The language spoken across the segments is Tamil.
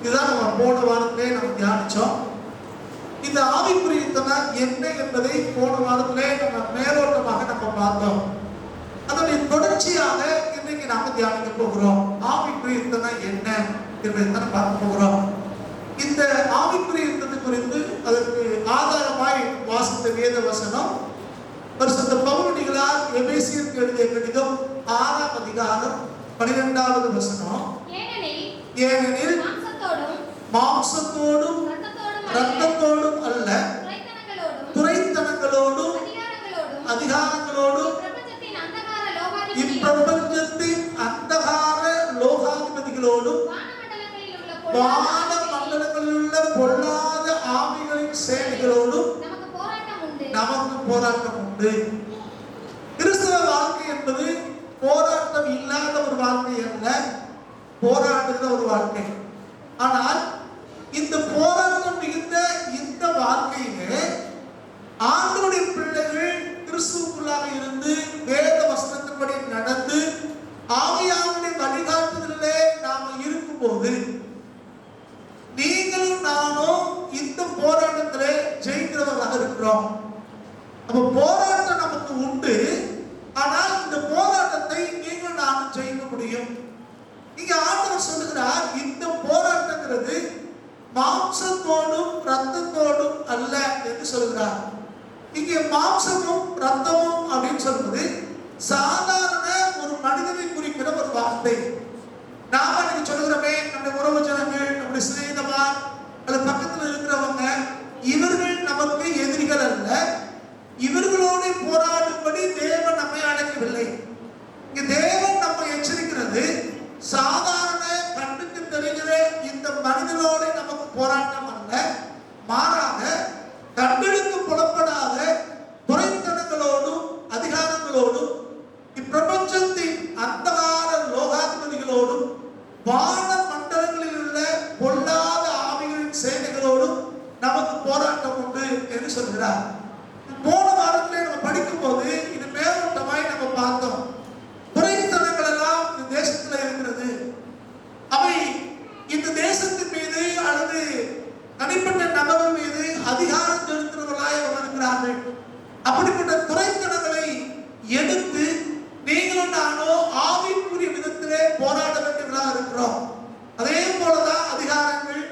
இதுதான் நம்ம போன வாரத்திலே நம்ம தியானிச்சோம். இந்த ஆவிக்குரிய யுத்தம் என்ன என்பதை போன வாரத்திலே நம்ம மேலோட்டமாக நம்ம பார்த்தோம். அதனுடைய தொடர்ச்சியாக இன்றைக்கு நாம தியானிக்க போகிறோம். ஆவிக்குரிய யுத்தம் என்ன என்பதை தான் பார்க்க போகிறோம். இந்த ஆவிக்குரிய யுத்தத்தை குறித்து அதற்கு ஆதாரமாய் வாசித்த வேத வசனம் பரிசுத்த பவுலடிகளார் எபேசியருக்கு எழுதிய கடிதம் 6ஆம் அதிகாரம் 12வது வசனம். ஏனெனில் மாம்சத்தோடும் இரத்தத்தோடும் அல்ல, துரைத்தனங்களோடும் அதிகாரங்களோடும் இப்பிரபஞ்சத்தின் அந்தகார லோகாதிபதிகளோடும் வான மண்டலங்களில் உள்ள பொல்லாத ஆவிகளின் சேனைகளோடும் நமக்கு போராட்டம் உண்டு. கிறிஸ்தவ வாழ்க்கை என்பது போராட்டம் இல்லாத ஒரு வாழ்க்கை அல்ல, போராடுகிற ஒரு வாழ்க்கை. ஆனால் இந்த போராட்டம் மிகுந்த இந்த வாழ்க்கையிலே ஆண்டவருடைய பிள்ளைகள் கிறிஸ்துவுக்குள்ளாக இருந்து வேத வசனத்தின்படி நடந்து ஆவியானுடைய வழிகாட்டுதலிலே நாம இருக்கும்போது நீங்களும் நானும் இந்த போராட்டத்திலே ஜெயிக்கிறவர்களாக இருக்கிறோம். அப்ப போராட்டம் நமக்கு உண்டு. ஆனால் இந்த போராட்டத்தை நீங்கள் நானும் ஜெயிக்க முடியும். இங்க ஆண்டவர் சொல்லுகிறார், இந்த போராட்டங்கிறது மாம்சத்தோடும் இரத்தத்தோடும் அல்ல என்று சொல்கிறார். இங்கே மாம்சமும் இரத்தமும் அப்படின்னு சொல்வது சாதாரண ஒரு மனிதனை குறிக்கிற ஒரு வார்த்தை. நாம இன்னைக்கு சொல்லுகிறோமே, நம்முடைய உறவு ஜனங்கள், நம்முடைய சிநேகிதமார் அல்லது பக்கத்தில் இருக்கிறவங்க, இவர்கள் நமக்கு எதிரிகள் அல்ல. இவர்களோடு போராடும்படி தேவன் நம்மை அழைக்கவில்லை. இங்க தேவன் நம்ம எச்சரிக்கிறது, சாதாரண கண்ணுக்கு தெரிகிற இந்த மனிதனோடு நமக்கு போராட்டம் அல்ல, மாறாக கண்களுக்கு புலப்படாத துரைத்தனங்களோடும் அதிகாரங்களோடும் இப்பிரபஞ்சத்தின் அந்தகார லோகாதிபதிகளோடும் வான மண்டலங்களில் உள்ள பொல்லாத ஆவிகளின் சேனைகளோடும் நமக்கு போராட்டம் உண்டு என்று சொல்கிறார். போன வாரத்திலே நம்ம படிக்கும் போது இது மேலோட்டமாய் நம்ம பார்த்தோம். துரைத்தனங்கள் எல்லாம் இந்த தேசத்துல இருக்கிறது. அவை இந்த தேசத்தின் மீது அல்லது தனிப்பட்ட நபர்கள் மீது அதிகாரம் செலுத்துகிறவர்களாய் இருக்கிறார்கள். அப்படிப்பட்ட துரைத்தனங்களை எடுத்து நீங்களும் நானும் ஆவிக்குரிய விதத்திலே போராட வேண்டியவர்களாக இருக்கிறோம். அதே போலதான் அதிகாரங்கள்,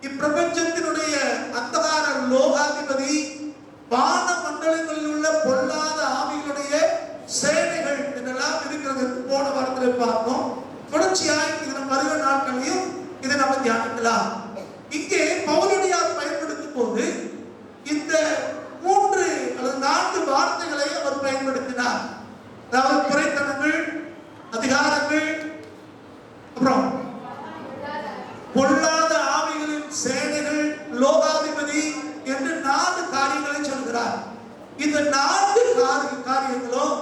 இப்பிரபஞ்சத்தினுடைய அந்தகார லோகாதிபதி, வான மண்டலங்களில் உள்ள பொல்லாத ஆவிகளுடைய சேனைகள் இதெல்லாம் இருக்கிறது. போன வாரத்தில் பார்த்தோம். தொடர்ச்சியாய் இதன் வருகிற நாட்களையும் இதை நம்ம தியானிக்கலாம். இங்கே பவுலடியார் பயன்படுத்தும் போது இந்த 3 அல்லது 4 வார்த்தைகளை அவர் பயன்படுத்தினார். அதாவது துரைத்தனங்கள், அதிகாரங்கள், அப்புறம் பொல்லாத ஆவிகளின் சேனைகள், லோகாதிபதி என்று 4 காரியங்களை சொல்கிறார். இந்த 4 காரியங்களும்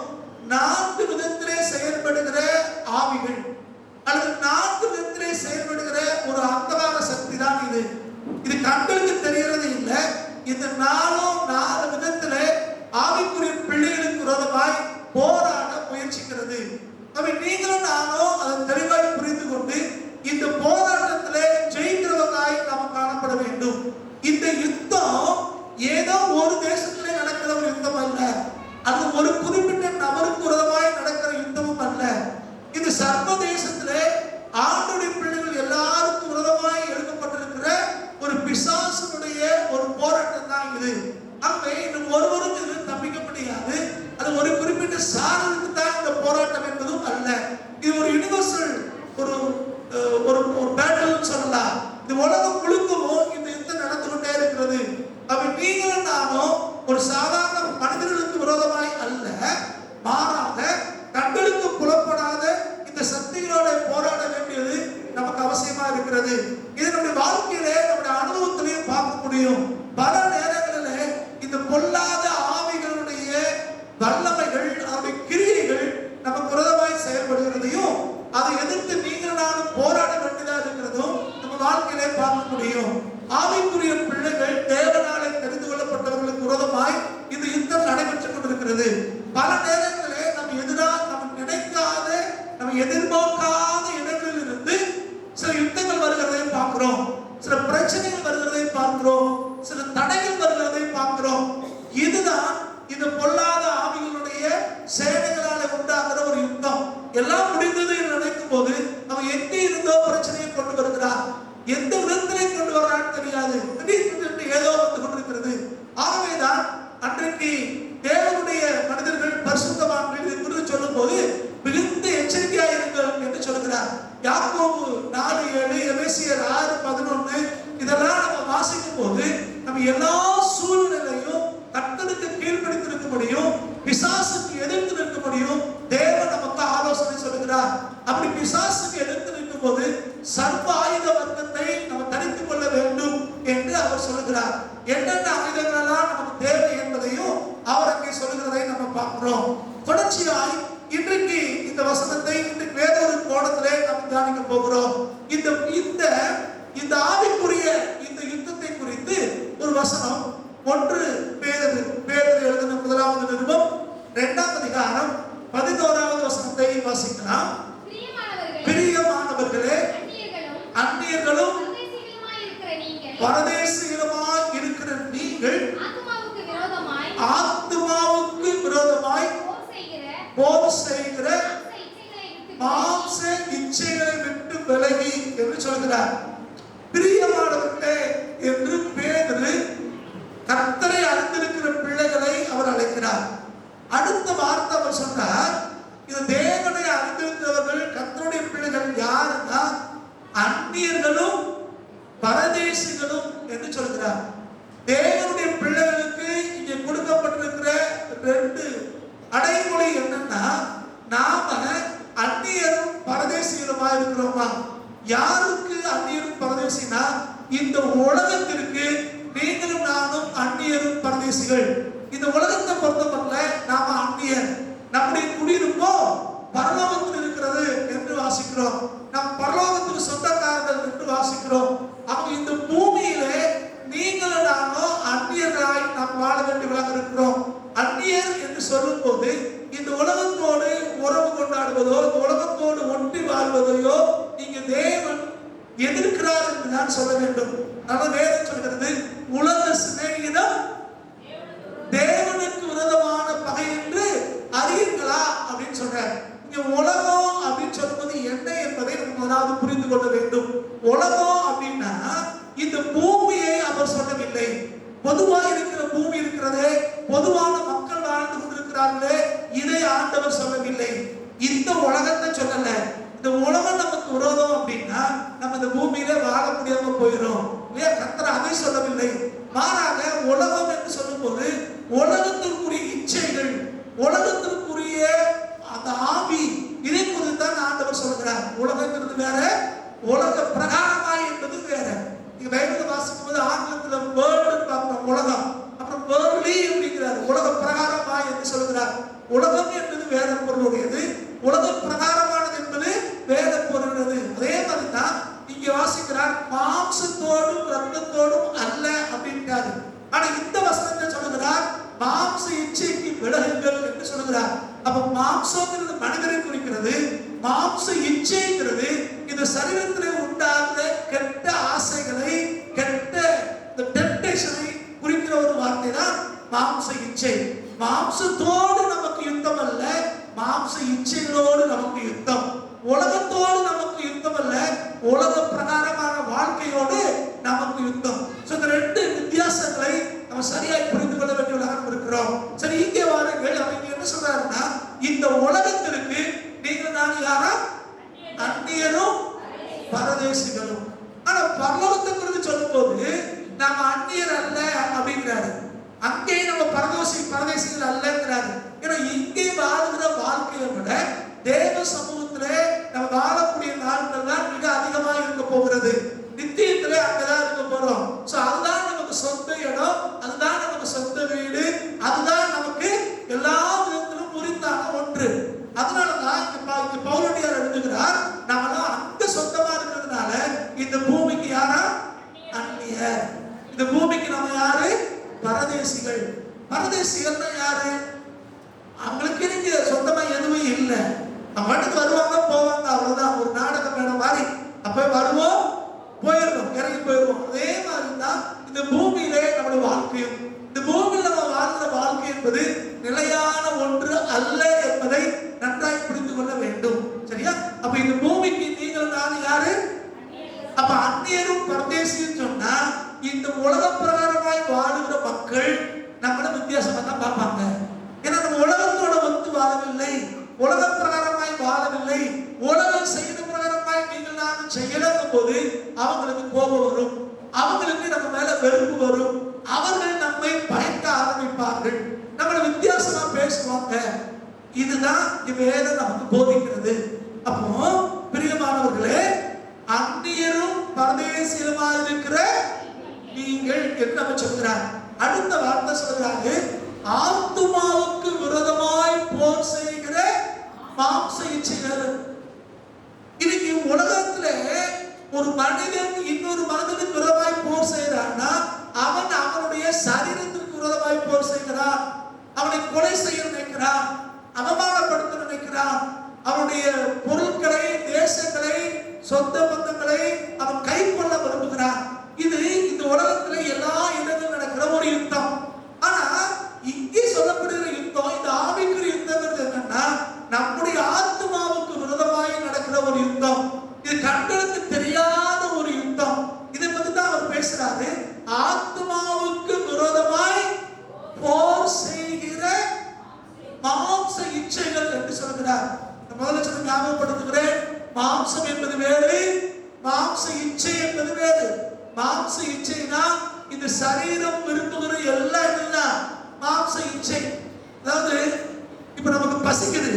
4 விதத்திலே செயல்படுகிற ஆவிகள் அல்லது 4 விதத்திலே செயல்படுகிற ஒரு அந்தகார சக்தி தான் இது. இது கண்களுக்கு தெரிகிறது இல்லை. இந்த 4 விதத்திலே ஆவிக்குரிய பிள்ளைகளுக்கு விரோதமாய் போராட முயற்சிக்கிறது. நீங்களும் நானும் அதை தெளிவாய் புரிந்து கொண்டு இந்த போராட்டத்திலே ஜெயிக்கிறவர்களாய் நாம் காணப்பட வேண்டும். இந்த யுத்தம் ஏதோ ஒரு தேசத்திலே நடக்கிற ஒரு யுத்தம் அல்ல, அது ஒரு குறிப்பிட்ட நபருக்கு விரோதமாய் நடக்கிற யுத்தமும் அல்ல. இது சர்வதேசத்திலே ஆண்டுடைய பிள்ளைகள் எல்லாருக்கும் விரோதமாய் எழுதப்பட்டிருக்கிற ஒரு பிசாசுடைய ஒரு போராட்டம் தான் இது. அங்கே இன்னும் ஒருவரும் இதில் தப்பிக்க முடியாது. அது ஒரு குறிப்பிட்ட சாரலுக்கு தான் இந்த போராட்டம் என்பதும் அல்ல. இது ஒரு யுனிவர்சல் ஒரு பேட்டில் சொல்லலாம். இது உலகம் முழுக்கவும் இந்த யுத்தம் நடந்து கொண்டே இருக்கிறது. நீங்களும் நானும் ஒரு சாதாரண மனிதர்களுக்கு விரோதமாய் அல்ல, மாறாக கண்களுக்கு புலப்படாத இந்த சக்திகளோட போராட வேண்டியது நமக்கு அவசியமா இருக்கிறது. இது நம்முடைய வாழ்க்கையிலே நம்முடைய அனுபவத்திலையும் பார்க்க முடியும். பல நேரங்களிலே இந்த பொல்லாத ஆவிகளுடைய வல்லமைகள், அவருடைய கிரியைகள் நமக்கு விரோதமாய் செயல்படுகிறதையும் அதை எதிர்த்து நீங்கள் நானும் போராட வேண்டியதா இருக்கிறதும் நம்ம வாழ்க்கையிலே பார்க்க முடியும். ஆவிக்குரிய பிள்ளைகள் தேவனாலே தெரிந்து கொள்ளப்பட்டவர்களுக்கு விரோதமாய் இந்த யுத்தம் நடைபெற்றுக் கொண்டிருக்கிறது. பல நேரங்களிலே நம்ம நினைக்காத, நம்ம எதிர்பார்க்காத இடங்களில் இருந்து சில யுத்தங்கள் வருகிறதை பார்க்க பார்க்கிறோம், சில பிரச்சனைகள் வருகிறதை பார்க்கிறோம், சில தடைகள் வருகிறதை பார்க்கிறோம். இதுதான் இந்த பொல்லாத ஆவிகளுடைய சேனைகளால உண்டாகிற ஒரு யுத்தம். எல்லாம் முடிந்தது என்று நினைக்கும் போது அவன் எங்கே இருந்தோ பிரச்சனையை கொண்டு வருகிறான், எந்த விதத்திலே கொண்டு வர்றான்னு தெரியாது, திடீர்னு ஏதோ வந்து கொண்டிருக்கிறது. ஆகவேதான் அன்றைக்கு தேவனுடைய மனிதர்கள் பரிசுத்தவான்கள் இதை குறித்து சொல்லும் போது மிகுந்த எச்சரிக்கையாயிருங்கள் என்று சொல்கிறார். யாக்கோபு 4:7, எபேசியர் 6:11 இதெல்லாம் நம்ம வாசிக்கும் போது நம்ம எல்லா சூழ்நிலையும் கர்த்தருக்கு கீழ்ப்படிந்திருக்க முடியும், பிசாசுக்கு எதிர்த்து நிற்க முடியும். தேவன் நமக்கு ஆலோசனை சொல்லுகிறார். அப்படி பிசாசுக்கு எதிர்த்து நிற்கும் போது சர்வ ஆயுத வர்க்கத்தை நம்ம தனித்துக் கொள்ள வேண்டும் என்று அவர் சொல்லுகிறார். என்னென்ன ஆயுதங்கள் எல்லாம் நமக்கு தேவை என்பதையும் அவர் அங்கே சொல்லுகிறதை நம்ம பார்க்கிறோம். தொடர்ச்சியாய் இன்றைக்கு இந்த வசனத்தை இன்றைக்கு வேற ஒரு கோணத்திலே நாம் தியானிக்க போகிறோம். இந்த ஆவிக்குரிய இந்த யுத்தத்தை குறித்து ஒரு வசனம் 1 பேதுரு எழுதின 1வது நிருபம் 2ஆம் அதிகாரம் 11வது வசனத்தை வாசிக்கலாம். பிரியமானவர்களே, அந்நியர்களும் பரதேசிகளுமாய் இருக்கிற நீங்கள் ஆத்துமாவுக்கு விரோதமாய் போர் செய்கிற மாம்ச இச்சைகளை விட்டு விலகி என்று சொல்கிறார். பிரியமானவர்களே என்று பேதுரு கர்த்தரை அறிந்திருக்கிற பிள்ளைகளை அவர் அழைக்கிறார். அடுத்த வார்த்தை அவர் சொன்னார், இது தேவனை அறிந்திருக்கிறவர்கள் கர்த்தருடைய பிள்ளைகள் யாருன்னா அந்நியர்களும் பரதேசிகளும் என்று சொல்கிறார். தேவனுடைய பிள்ளைகளுக்கு இங்கே கொடுக்கப்பட்டிருக்கிற 2 அடைமொழி என்னன்னா, நாம அந்நியரும் பரதேசிகளுமா இருக்கிறோமா? யாருக்கு அந்நியரும் பரதேசினா, இந்த உலகத்திற்கு நீங்களும் நானும் அந்நியரும் பரதேசிகள். இந்த உலகத்தை பொறுத்தவரை நாம அந்நியர். நம்முடைய குடியிருப்போ பரலோகத்தில் இருக்கிறது என்று வாசிக்கிறோம். நம் பரலோகத்துக்கு சொந்தக்காரர்கள் என்று வாசிக்கிறோம். அப்ப இந்த பூமியிலே நீங்களும் நானும் அந்நியராய் நாம் வாழ வேண்டியவர்களாக இருக்கிறோம். அந்நியர் என்று சொல்லும் போது இந்த உலகத்தோடு உறவு கொண்டாடுவதோ, இந்த உலகத்தோடு ஒன்றி வாழ்வதையோ இங்கு தேவன் எதிர்க்கிறார் என்று நான் சொல்ல வேண்டும். நம்ம வேதம் சொல்கிறது, உலக சிநேகிதம் தேவனுக்கு விரோதமான பகை என்று அறியுங்களா அப்படின்னு சொல்றார். இங்க உலகம் அப்படின்னு சொல்லும்போது என்ன என்பதை நம்ம முதலாவது புரிந்து கொள்ள வேண்டும். உலகம் அப்படின்னா இந்த பூமியை அவர் சொல்லவில்லை. பொதுவாக இருக்கிற பூமி இருக்கிறதே, பொதுவான மக்கள் வாழ்ந்து கொண்டிருக்கிறார்களே, இதை ஆண்டவர் சொல்லவில்லை. இந்த உலகத்தை சொல்லல. இந்த உலகம் நமக்கு விரோதம் அப்படின்னா நம்ம இந்த பூமியில வாழ முடியாம போயிடும் இல்லையா? கர்த்தர் அதை சொல்லவில்லை. மாறாக உலகம் என்று சொல்லும் போது உலகத்திற்குரிய இச்சைகள், உலகத்திற்குரிய அந்த ஆவி, இதை குறித்து தான் ஆண்டவர் சொல்கிறார். உலகங்கிறது வேற, உலக பிரகாரமாய் என்பது வேற. நீங்க பைபிள் வாசிக்கும் போது ஆங்கிலத்துல வேர்ல்டு பார்க்கிறோம், உலகம், அப்புறம் வேர்லி அப்படிங்கிறார், உலக பிரகாரமாய் என்று சொல்கிறார். உலகம் என்பது வேற பொருளுடையது, உலக பிரகாரமானது என்பது வேற பொருளுடையது. அதே மாதிரி தான் இங்க வாசிக்கிறார், மாம்சத்தோடும் ரத்தத்தோடும் அல்ல அப்படின்றாரு. ஆனா இந்த வசனத்தை சொல்லுகிறார், மாம்ச இச்சைக்கு விலகுங்கள் என்று சொல்லுகிறார். அப்ப மாம்சங்கிறது மனிதரை குறிக்கிறது, மாம்ச இச்சைங்கிறது இந்த சரீரத்திலே உண்டாகிற கெட்ட ஆசைகளை, கெட்ட டெம்ப்டேஷனை குறிக்கிற ஒரு வார்த்தை தான் மாம்ச இச்சை. மாம்சத்தோடு நமக்கு யுத்தம் அல்ல, மாம்ச இச்சைகளோடு நமக்கு யுத்தம். உலகத்தோடு நமக்கு யுத்தம் அல்ல, உலக பிரகாரமான வாழ்க்கையோடு நமக்கு யுத்தம். இந்த 2 வித்தியாசங்களை நம்ம சரியாய் புரிந்து கொள்ள வேண்டியவர்களாக இருக்கிறோம். சரி, இங்கே வாருங்கள். அவங்க என்ன சொல்றாருன்னா, இந்த உலகத்திற்கு நீங்கள் நான் யாரா? அந்நியரும் பரதேசிகளும். ஆனா பரலோகத்தை குறித்து சொல்லும் போது நாம அந்நியர் அல்ல அப்படிங்கிறாரு. அங்கே நம்ம பரதேசிகள் அல்லங்கிறாரு. ஏன்னா இங்கே வாழ்கிற வாழ்க்கையை விட தேவ சமூகத்திலே நம்ம வாழக்கூடிய நாட்கள் தான் மிக அதிகமாக இருக்க போகிறது. நித்தியத்திலே அங்கதான் இருக்க போறோம். அதுதான் நமக்கு சொந்த இடம், அதுதான் நமக்கு சொந்த வீடு, அதுதான் நமக்கு எல்லா விதத்திலும் உரித்தான ஒன்று. அதனாலதான் இங்க பவுலடியார் எழுதுகிறார், நாமெல்லாம் அங்க சொந்தமா இருக்கிறதுனால இந்த பூமிக்கு யாரா? அந்நியர். இந்த பூமிக்கு நம்ம யாரு? பரதேசிகள். பரதேசிகள்னா யாரு? அவங்களுக்கு இங்க சொந்தமா எதுவும் இல்லை. அவங்க வீட்டுக்கு வருவாங்க போவாங்க, அவ்வளவுதான். ஒரு நாடகம் வேணும் மாதிரி அப்ப வருவோம் போயிடணும். அப்ப அந்நியரும் பரதேசியும் சொன்னா இந்த உலக பிரகாரமாய் வாழுகிற மக்கள் நம்மள வித்தியாசமா தான் பார்ப்பாங்க. ஏன்னா நம்ம உலகத்தோட ஒத்து வாழவில்லை, உலக பிரகாரமாய் வாழவில்லை, உலகம் செய்த பிரகாரமாய் நீங்கள் நானும் செய்யலங்கும் போது அவங்களுக்கு கோபம் வரும், அவங்களுக்கு நம்ம மேல வெறுப்பு வரும், அவர்கள் நம்மை பயக்க ஆரம்பிப்பார்கள், நம்மள வித்தியாசமா பேசுவாங்க. இதுதான் வேதம் நமக்கு போதிக்கிறது. அப்போ பிரியமானவர்களே, அந்நியரும் பரதேசியருமா இருக்கிற நீங்கள் என்று நம்ம சொல்கிறார். அடுத்த வார்த்தை சொல்கிறாங்க, ஆத்துமாவுக்கு விரோதமாய் போர் செய்கிற மாம்ச இச்சைகள். இன்னைக்கு உலகத்துல ஒரு மனிதன் இன்னொரு மனிதனுக்கு விரோதமாய் போர் செய்யறான்னா அவன் அவனுடைய சரீரத்திற்கு விரோதமாய் போர் செய்கிறான், அவனை கொலை செய்ய நினைக்கிறான், அவமானப்படுத்த நினைக்கிறான், அவனுடைய பொருட்களை, தேசங்களை, சொந்த பந்தங்களை அவன் கை கொள்ள விரும்புகிறான். இது இந்த உலகத்துல எல்லா இடங்களும் நடக்கிற ஒரு யுத்தம். ஆனா இங்கே சொல்லப்படுகிற யுத்தம், இந்த ஆவிக்குரிய யுத்தங்கிறது என்னன்னா நம்முடைய ஆத்மாவுக்கு விரோதமாய் நடக்கிற ஒரு யுத்தம். இது கண்களுக்கு தெரியாத ஒரு யுத்தம். இதை பத்தி தான் அவர் பேசுறாரு. ஆத்மாவுக்கு விரோதமாய் போர் செய்கிற மாம்ச இச்சைகள் என்று சொல்கிறார். முதல்ல சொல்ல ஞாபகப்படுத்துகிறேன், மாம்சம் என்பது வேறு, மாம்ச இச்சை என்பது வேறு. மாம்ச இச்சைனா இந்த சரீரம் விரும்புகிற எல்லாம் என்னன்னா மாம்ச இச்சை. அதாவது இப்ப நமக்கு பசிக்குது,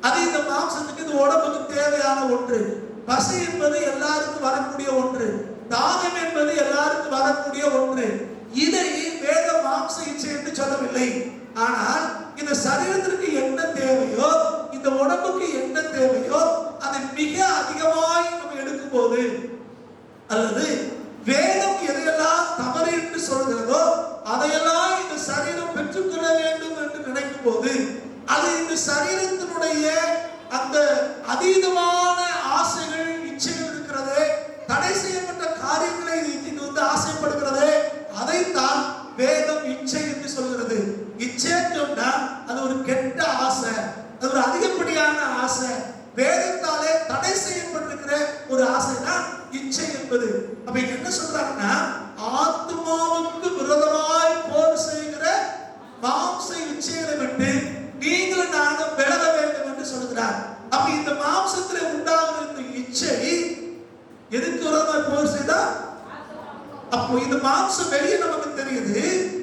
அது இந்த மாம்சத்துக்கு, இந்த உடம்புக்கு தேவையான ஒன்று. பசி என்பது எல்லாருக்கும் வரக்கூடிய ஒன்று, தாகம் என்பது எல்லாருக்கும் வரக்கூடிய ஒன்று. இதை வேத மாம்ச இச்சை என்று சொல்லவில்லை. ஆனால் இந்த சரீரத்திற்கு என்ன தேவையோ, இந்த உடம்புக்கு என்ன தேவையோ அதை மிக அதிகமாய் நம்ம எடுக்கும் போது, அல்லது வேதம் எதையெல்லாம் தவறு என்று சொல்கிறதோ அதையெல்லாம் இந்த சரீரம் பெற்றுக்கொள்ள வேண்டும் என்று நினைக்கும் போது, அது இந்த சரீரத்தினுடைய அந்த அதீதமான ஆசைகள், இச்சைகள் இருக்கிறது, தடை செய்யப்பட்ட காரியங்களை இது வந்து ஆசைப்படுகிறது, அதைத்தான் வேதம் இச்சை என்று சொல்கிறது. இச்சை சொன்னா அது ஒரு கெட்ட ஆசை, அது ஒரு அதிகப்படியான ஆசை, வேதத்தாலே தடை செய்யப்பட்டிருக்கிற ஒரு ஆசை தான் இச்சை என்பது. அப்ப என்ன சொல்றாங்கன்னா, ஆத்மாவுக்கு விரோதமாய் போர் செய்கிற மாம்ச இச்சைகளை விட்டு நீங்களும் நானும் விலக வேண்டும் என்று சொல்கிறார். அப்ப இந்த மாம்சத்தில் உண்டாகிற இந்த இச்சை எதுக்கு விரோதமாய் போர் செய்தா? அப்போ இந்த மாம்சம் வெளியே நமக்கு தெரியுது,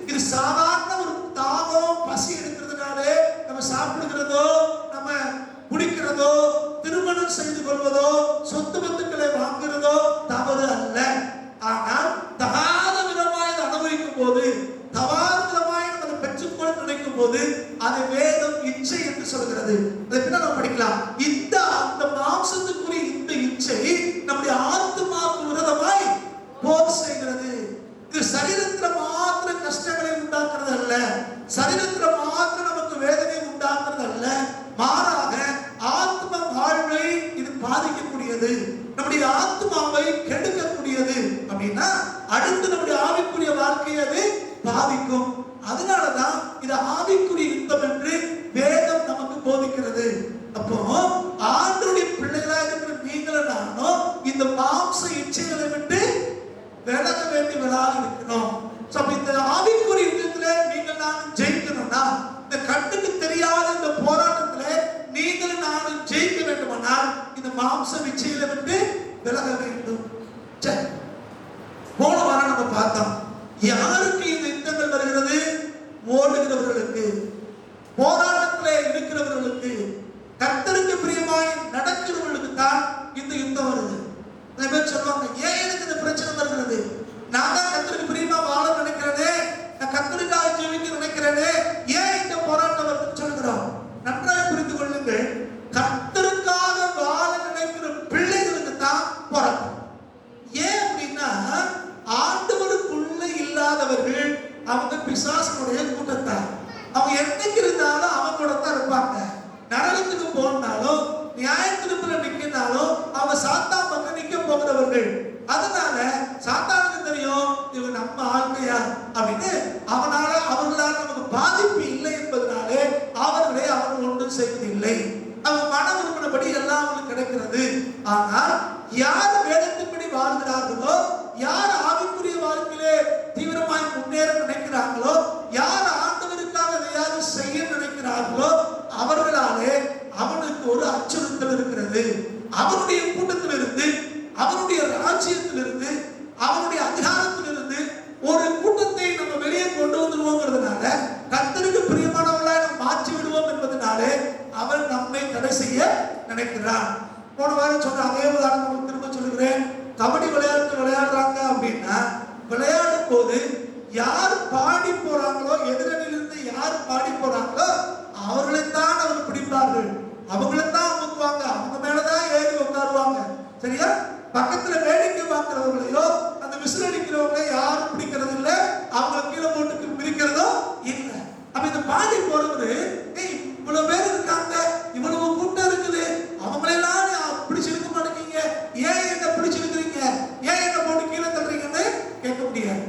இது சாதாரண ஒரு தாகம், பசி எடுக்கிறதுனாலே நம்ம சாப்பிடுகிறதோ, நம்ம குடிக்கிறதோ, திருமணம் செய்து கொள்வதோ, சொத்து பத்துக்களை வாங்குறதோ தவறு அல்ல. ஆனால் தகாத விதமாய் அதை அனுபவிக்கும் போது, தவறான விதமாய் நம்ம பெற்றுக்கொள்ள நினைக்கும் போது அதை வேதம் இச்சை என்று சொல்கிறது. அதை பின்ன நம்ம படிக்கலாம். இந்த அந்த மாம்சத்துக்குரிய இந்த இச்சை நம்முடைய ஆத்மாவுக்கு விரோதமாய் போர் செய்கிறது. இது சரீரத்தில் மாத்திர கஷ்டங்களை உண்டாக்குறது அல்ல, சரீரத்தில் மாத்திர நமக்கு வேதனை உண்டாக்குறது அல்ல, மாறாக ஆத்ம வாழ்வை இது பாதிக்கக்கூடியது, நம்முடைய ஆத்மாவை கெடுக்கக்கூடியது. அப்படின்னா அடுத்து நம்முடைய ஆவிக்குரிய வாழ்க்கையை அது பாதிக்கும். அதனாலதான் இது ஆவிக்குரிய யுத்தம் என்று வேதம் நமக்கு போதிக்கிறது. அப்போ ஆண்டவருடைய பிள்ளைகளாக இருக்கிற நீங்களும் நானும் இந்த மாம்ச இச்சைகளை விட்டு விலக வேண்டியவர்களாக இருக்கிறோம். இந்த ஆவிக்குரிய யுத்தத்துல நீங்கள் நானும் ஜெயிக்கணும்னா, இந்த கண்ணுக்கு தெரியாத இந்த போராட்டத்துல நீங்கள் நானும் ஜெயிக்க வேண்டுமானால் இந்த மாம்ச இச்சைகளை விட்டு விலக வேண்டும். போன வாரம் நம்ம பார்த்தோம், யாருக்கு இந்த யுத்தங்கள் வருகிறது? ஓடுகிறவர்களுக்கு, போராட்டத்திலே இருக்கிறவர்களுக்கு, கர்த்தருக்கு பிரியமாய் நடக்கிறவர்களுக்கு தான் இந்த யுத்தம் வருது. நிறைய பேர் சொல்லுவாங்க, ஏன் எனக்கு இந்த பிரச்சனை வருகிறது? நான் தான் கர்த்தருக்கு பிரியமா வாழ நினைக்கிறேனே, நான் கர்த்தருக்காக ஜீவிக்க நினைக்கிறேனே, ஏன் இந்த போராட்டம் வருதுன்னு சொல்கிறோம். நன்றாக புரிந்து கொள்ளுங்கள், கர்த்தருக்காக வாழ நினைக்கிற பிள்ளைகளுக்கு தான் போராட்டம். ஏன் அப்படின்னா, ஆண்டவருக்குள்ள இல்லாதவர்கள் அவங்க பிசாசனுடைய கூட்டத்தார். அவங்க என்னைக்கு இருந்தாலும் அவங்க கூட தான் இருப்பாங்க. நரகத்துக்கு போனாலும், நியாயத்திருப்புல நிற்கினாலும் அவங்க சாத்தான் பக்கம் நிற்க போகிறவர்கள். அதனால சாத்தானுக்கு தெரியும் இவன் நம்ம ஆள்கையா அப்படின்னு, அவர்களால் நமக்கு பாதிப்பு இல்லை என்பதனாலே அவர்களை அவன் ஒன்றும் செய்வதில்லை. அவங்க மன விரும்பினபடி எல்லாம் அவங்களுக்கு கிடைக்கிறது. ஆனால் யார் வேதத்தின்படி வாழ்கிறார்கள் அவனுடைய அதிகாரத்திலிருந்து ஒரு கூட்டத்தை நம்ம வெளியே கொண்டு வந்துடுவோங்கிறதுனால, கர்த்தருக்கு பிரியமானவர்களாய் நம்ம மாற்றி விடுவோம் என்பதனாலே அவன் நம்மை தடை செய்ய நினைக்கிறான். போன வாரம் சொன்ன அதே உதாரணம் திரும்ப சொல்லுகிறேன். கபடி விளையாட்டு விளையாடுறாங்க அப்படின்னா, விளையாடும் போது யார் பாடி போறாங்களோ, எதிரணியிலிருந்து யார் பாடி போறாங்களோ அவர்களைத்தான் அவர் பிடிப்பார்கள், அவங்களைத்தான் அமுக்குவாங்க, அவங்க மேலதான் ஏறி உட்காருவாங்க. சரியா? பக்கத்துல வேடிக்கை பார்க்கிறவங்களையோ அந்த விசில் அடிக்கிறவங்கள யாரும் பிடிக்கிறது இல்லை, அவங்க கீழே போட்டு பிரிக்கிறதோ இல்லை. அப்ப இந்த பாடி போறவரு, இவ்வளவு பேர் இருக்காங்க, இவ்வளவு கூட்டம் இருக்குது, அவங்களெல்லாம் பிடிச்சிருக்க மாட்டேங்க, ஏன் என்ன பிடிச்சிருக்கிறீங்க, ஏன் என்ன போட்டு கீழே தள்ளுறீங்கன்னு கேட்க முடியாது.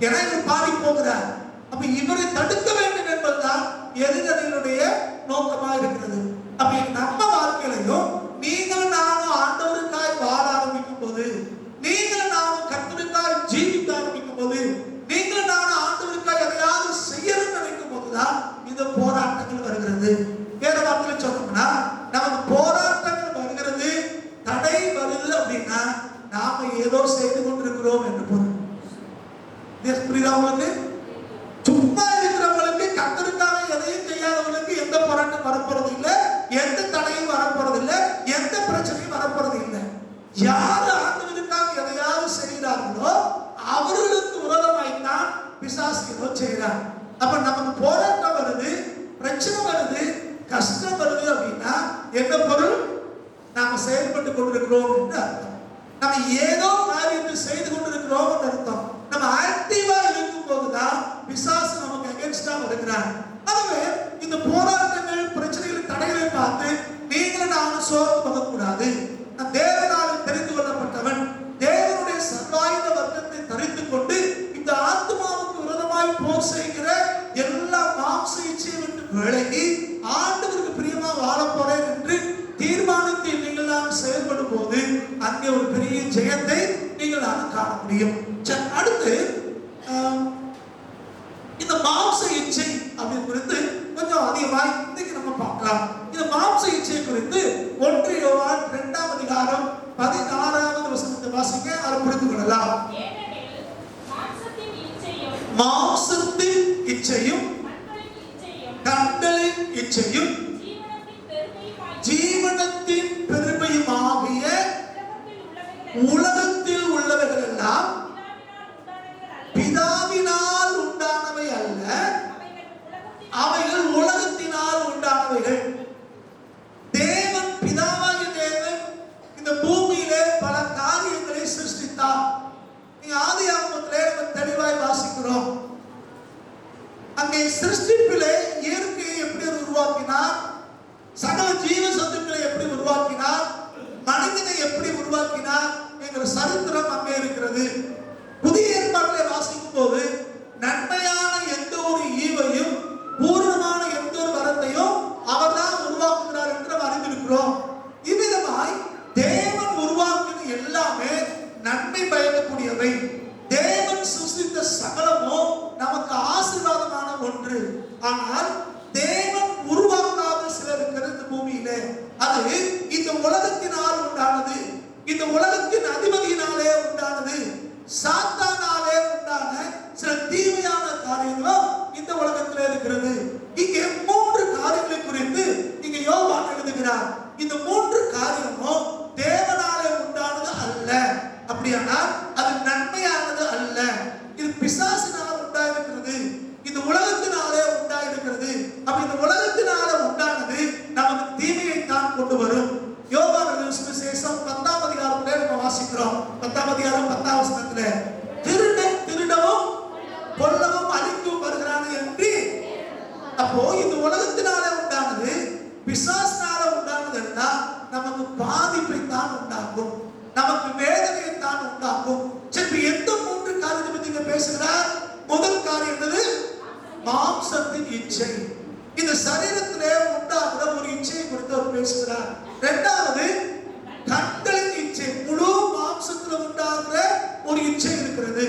ஏன்னா இவர் பாடி போகிறார். அப்ப இவரை தடுக்க வேண்டும் என்பதுதான் எதிரணியினுடைய நோக்கமாக இருக்கிறது. அப்ப நம்ம வாழ்க்கையிலையும் நீங்களும் நானும் ஆண்டவருக்காய் வாழ ஆரம்பிக்கும் போது, நீங்களும் நானும் கர்த்தருக்காய் ஜீவிக்க ஆரம்பிக்கும் போது, நீங்களும் நானும் ஆண்டவருக்காய் எதையாவது செய்யணும்னு நினைக்கும் போதுதான் இந்த போராட்டங்கள் வருகிறது. வேற வார்த்தையில சொன்னோம்னா, நமக்கு போராட்டங்கள் வருகிறது, தடை வருது அப்படின்னா நாம ஏதோ செய்து கொண்டிருக்கிறோம் என்று பொருள். புரியுதா உங்களுக்கு? சும்மா இருக்கிறவங்களுக்கு, கர்த்தருக்காக எதையும் செய்யாதவங்களுக்கு எந்த போராட்டம் வரப்போறது இல்லை, எந்த தடையும் வரப்போறது இல்லை, எந்த பிரச்சனையும் வரப்போறது இல்லை. யார் ஆண்டவருக்காக எதையாவது செய்கிறார்களோ அவர்களுக்கு விரோதமாய்த்தான் பிசாசு ஏதோ செய்கிறார். அப்ப நமக்கு போராட்டம் வருது, பிரச்சனை வருது, கஷ்டம் வருது அப்படின்னா என்ன பொருள்? நாம செயல்பட்டு கொண்டிருக்கிறோம் என்று அர்த்தம். நம்ம ஏதோ காரியத்தை செய்து கொண்டிருக்கிறோம் என்று அர்த்தம். நம்ம ஆக்டிவா இருக்கும் போதுதான் பிசாசு நமக்கு அகைன்ஸ்டா வருகிறார். ஆகவே இந்த போராட்டங்கள், பிரச்சனைகள், தடைகளை பார்த்து நீங்களும் நானும் சோர்ந்து போகக்கூடாது. நான் தேவனால் தெரிந்து கொள்ளப்பட்டவன், தேவனுடைய சர்வாயுத வர்க்கத்தை தரித்துக் கொண்டு இந்த ஆத்மாவுக்கு விரோதமாய் போர் செய்கிற எல்லா மாம்ச இச்சையை விட்டு விலகி ஆண்டவருக்கு பிரியமா வாழ போறேன் என்று தீர்மானித்து நீங்கள் நான் செயல்படும் போது அங்கே ஒரு பெரிய ஜெயத்தை நீங்கள் நான் காண முடியும். அடுத்து இந்த மாம்ச இச்சை அப்படின்னு குறித்து கொஞ்சம் அதிகமாக இன்னைக்கு நம்ம பார்க்கலாம். இந்த மாம்ச இச்சை குறித்து 1 யோவான் 2ஆம் அதிகாரம் 16வது வசனத்தை வாசிக்க அதை புரிந்து கொள்ளலாம். மாம்சத்தின் இச்சையும் கண்களின் இச்சையும் ஜீவனத்தின் பெருமையுமாகிய உலகத்தில் உள்ளவைகள் எல்லாம் பிதாவினால் உண்டானவை அல்ல, அவைகள் உலகத்தினால் உண்டானவைகள். தேவன், பிதாவாகிய தேவன் இந்த பூமியிலே பல காரியங்களை சிருஷ்டித்தார். நீங்க ஆதியாகமத்திலே நம்ம தெளிவாய் வாசிக்கிறோம். அங்கே சிருஷ்டிப்பிலே இயற்கையை எப்படி உருவாக்கினார், சகல ஜீவ சத்துக்களை எப்படி உருவாக்கினார், மனிதனை எப்படி உருவாக்கினார் என்கிற சரித்திரம் அங்கே இருக்கிறது. புதிய ஏற்பாட்டிலே வாசிக்கும் போது நன்மையான எந்த ஒரு ஈவையும் பூர்ணமான எந்த ஒரு வரத்தையும் அவர்தான் உருவாக்குகிறார் என்று நாம் அறிந்திருக்கிறோம். இவ்விதமாய் தேவன் உருவாக்கின எல்லாமே நன்மை பயக்கக்கூடியவை. தேவன் சிருஷ்டித்த சகலமோ நமக்கு ஆசீர்வாதமான ஒன்று. ஆனால் தேவன் உருவாக்காத சிலர் இருக்கிறது பூமியிலே. அது இந்த உலகத்தினால் உண்டானது, இந்த உலகத்தின் அதிபதியினாலே உண்டானது, சாத்தானாலே உண்டான சில தீமையான காரியங்களும் இந்த உலகத்தில் இருக்கிறது. இங்கே 3 காரியங்களை குறித்து இங்க யோவான் எழுதுகிறார். இந்த 3 காரியமும் தேவனாலே உண்டானது அல்ல. அப்படியானால் அது நன்மையானது அல்ல. இது பிசாசினால் உண்டாயிருக்கிறது, இந்த உலகத்தினாலே உண்டாயிருக்கிறது. அப்ப இந்த உலகத்தினால உண்டானது நமக்கு தீமையை தான் கொண்டு வரும். யோவான் சுவிசேஷம் 10ஆம் அதிகாரத்திலே நம்ம வாசிக்கிறோம். 10ஆம் அதிகாரம் 10ஆம் வசனத்திலே, திருடன் திருடவும் கொல்லவும் அழிக்கவும் வருகிறான் என்று. அப்போ இந்த உலகத்தினால உண்டானது, பிசாசினால உண்டானது எல்லாம் நமக்கு பாதிப்பை தான் உண்டாக்கும், நமக்கு வேதனையை தான் உண்டாக்கும். சரி, எந்த 3 காரியத்தை பத்தி இங்க பேசுகிறார்? முதல் காரியம் என்னது? மாம்சத்தின் இச்சை. இந்த சரீரத்திலே உண்டாகிற ஒரு இச்சையை குறித்து அவர் பேசுகிறார். இரண்டாவது கண்களின் இச்சை. முழு மாம்சத்துல உண்டாகிற ஒரு இச்சை இருக்கிறது.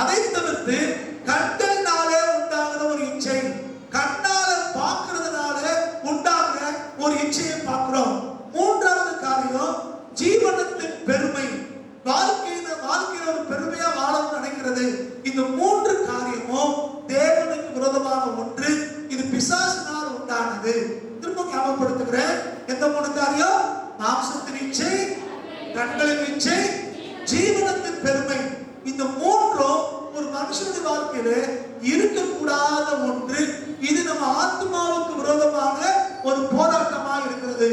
அதை தவிர்த்து கண்களினாலே உண்டாகிற ஒரு இச்சை, கண்ணால பார்க்கிறதுனால உண்டாகிற ஒரு இச்சையை பார்க்கிறோம். மூன்றாவது காரியம் ஜீவனத்தின் பெருமை. வாழ்க்கையில ஒரு பெருமையா இருக்கிறது. இந்த மூன்று காரியமும் தேவனுக்கு விரோதமான ஒன்று. இது பிசாசினால் உண்டானது. திரும்ப ஞாபகப்படுத்துகிறேன். எந்த மூணு காரியம்? மாம்சத்தின் இச்சை, கண்களின் இச்சை, ஜீவனத்தின் பெருமை. இந்த மூன்றும் ஒரு மனுஷனுடைய வாழ்க்கையில இருக்கக்கூடாத ஒன்று. இது நம்ம ஆத்மாவுக்கு விரோதமாக ஒரு போராட்டமாக இருக்கிறது.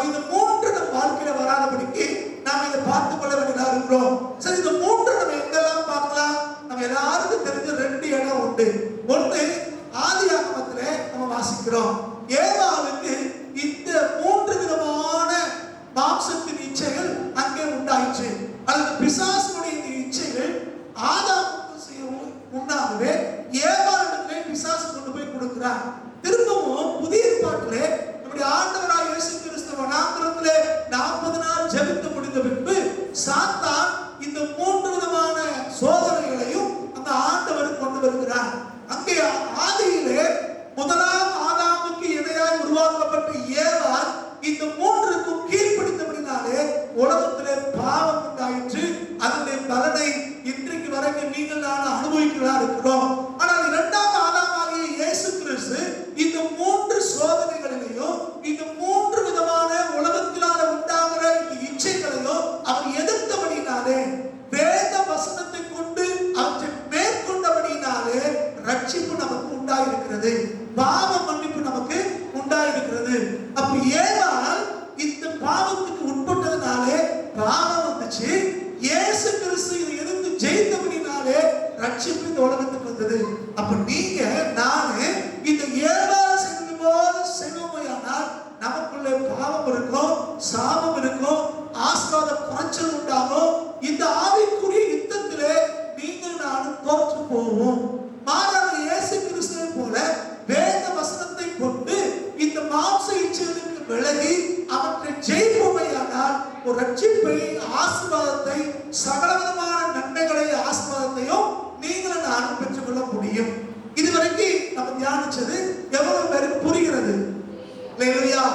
இந்த மூன்று நம்ம வாழ்க்கையில வராதபடிக்கு நாம இதை பார்த்துக் கொள்ள வேண்டியதா இருக்கிறோம். சரி, இந்த மூன்று நம்ம எங்கெல்லாம் பார்க்கலாம்? நம்ம எல்லாருக்கும் தெரிஞ்ச ரெண்டு இடம் உண்டு. ஒன்று ஆதியாகமத்துல நம்ம வாசிக்கிறோம். ஏவாளுக்கு இந்த மூன்று விதமான மாம்சத்தின் இச்சைகள் அங்கே உண்டாயிற்று. அல்லது பிசாசுடைய இந்த இச்சைகள் ஆதாமுக்கு முன்னாகவே ஏவாளிடத்திலே பிசாசு கொண்டு போய் கொடுக்கிறார். திரும்பவும் புதிய ஏற்பாட்டிலே நம்முடைய ஆண்டவராகிய இயேசு கிறிஸ்து வனாந்திரத்திலே 40 நாள் ஜெபித்து முடிந்த பின்பு சாத்தான் இந்த மூன்று விதமான சோதனைகளையும் அந்த ஆண்டவர் கொண்டு வருகிறார். அங்கே ஆதியிலே முதலாம் ஆதாமுக்கு இணையாய் உருவாக்கப்பட்ட ஏவாள் இந்த மூன்றுக்கும் கீழ்ப்படிந்தபடினாலே உலகத்திலே பாவம் உண்டாயிற்று. அதனுடைய பலனை இன்றைக்கு வரைக்கும் நீங்கள் நான் அனுபவிக்கிறதா இருக்கிறோம். ஆனால் இரண்டாம் ஆதாமாகிய இயேசு கிறிஸ்து இந்த மூன்று சோதனைகளையும் இந்த மூன்று விதமான உலகத்திலான உண்டாகிற இச்சைகளையும் அவர் எதிர்த்தபடினாலே, வேத வசனத்தை கொண்டு அவற்றை மேற்கொண்டபடினாலே ரட்சிப்பு நமக்கு உண்டாயிருக்கிறது, பாவ மன்னிப்பு நமக்கு உண்டாயிருக்கிறது. அப்ப ஏவாள் இந்த பாவத்துக்கு உட்பட்டதுனாலே பாவம் வந்துச்சு. இயேசு கிறிஸ்து இதை எதிர்த்து ஜெயித்தபடினாலே ரட்சிப்பு இந்த உலகத்துக்கு வந்தது. அப்ப நீங்க நானு இந்த ஏவாள் செய்வது போல செய்வோமையானால் நமக்குள்ளே பாவம் இருக்கும், சாபம் இருக்கும், ஆசீர்வாத குறைச்சல் உண்டாகும். இந்த ஆவிக்குரிய யுத்தத்திலே நீங்கள் நானும் தோற்று போவோம். மாறாக இயேசு கிறிஸ்துவை போல வேத வசனத்தை கொண்டு இந்த மாம்ச இச்சைகளுக்கு விலகி அவற்றை ஜெயிப்போமையானால் ஒரு ரட்சிப்பை, ஆசீர்வாதத்தை, சகலவிதமான நன்மைகளை, ஆசீர்வாதத்தையும் நீங்களும் நானும் பெற்றுக்கொள்ள முடியும். இதுவரைக்கும் நம்ம தியானிச்சது எவ்வளவு பேருக்கு புரிகிறது? இல்லையா?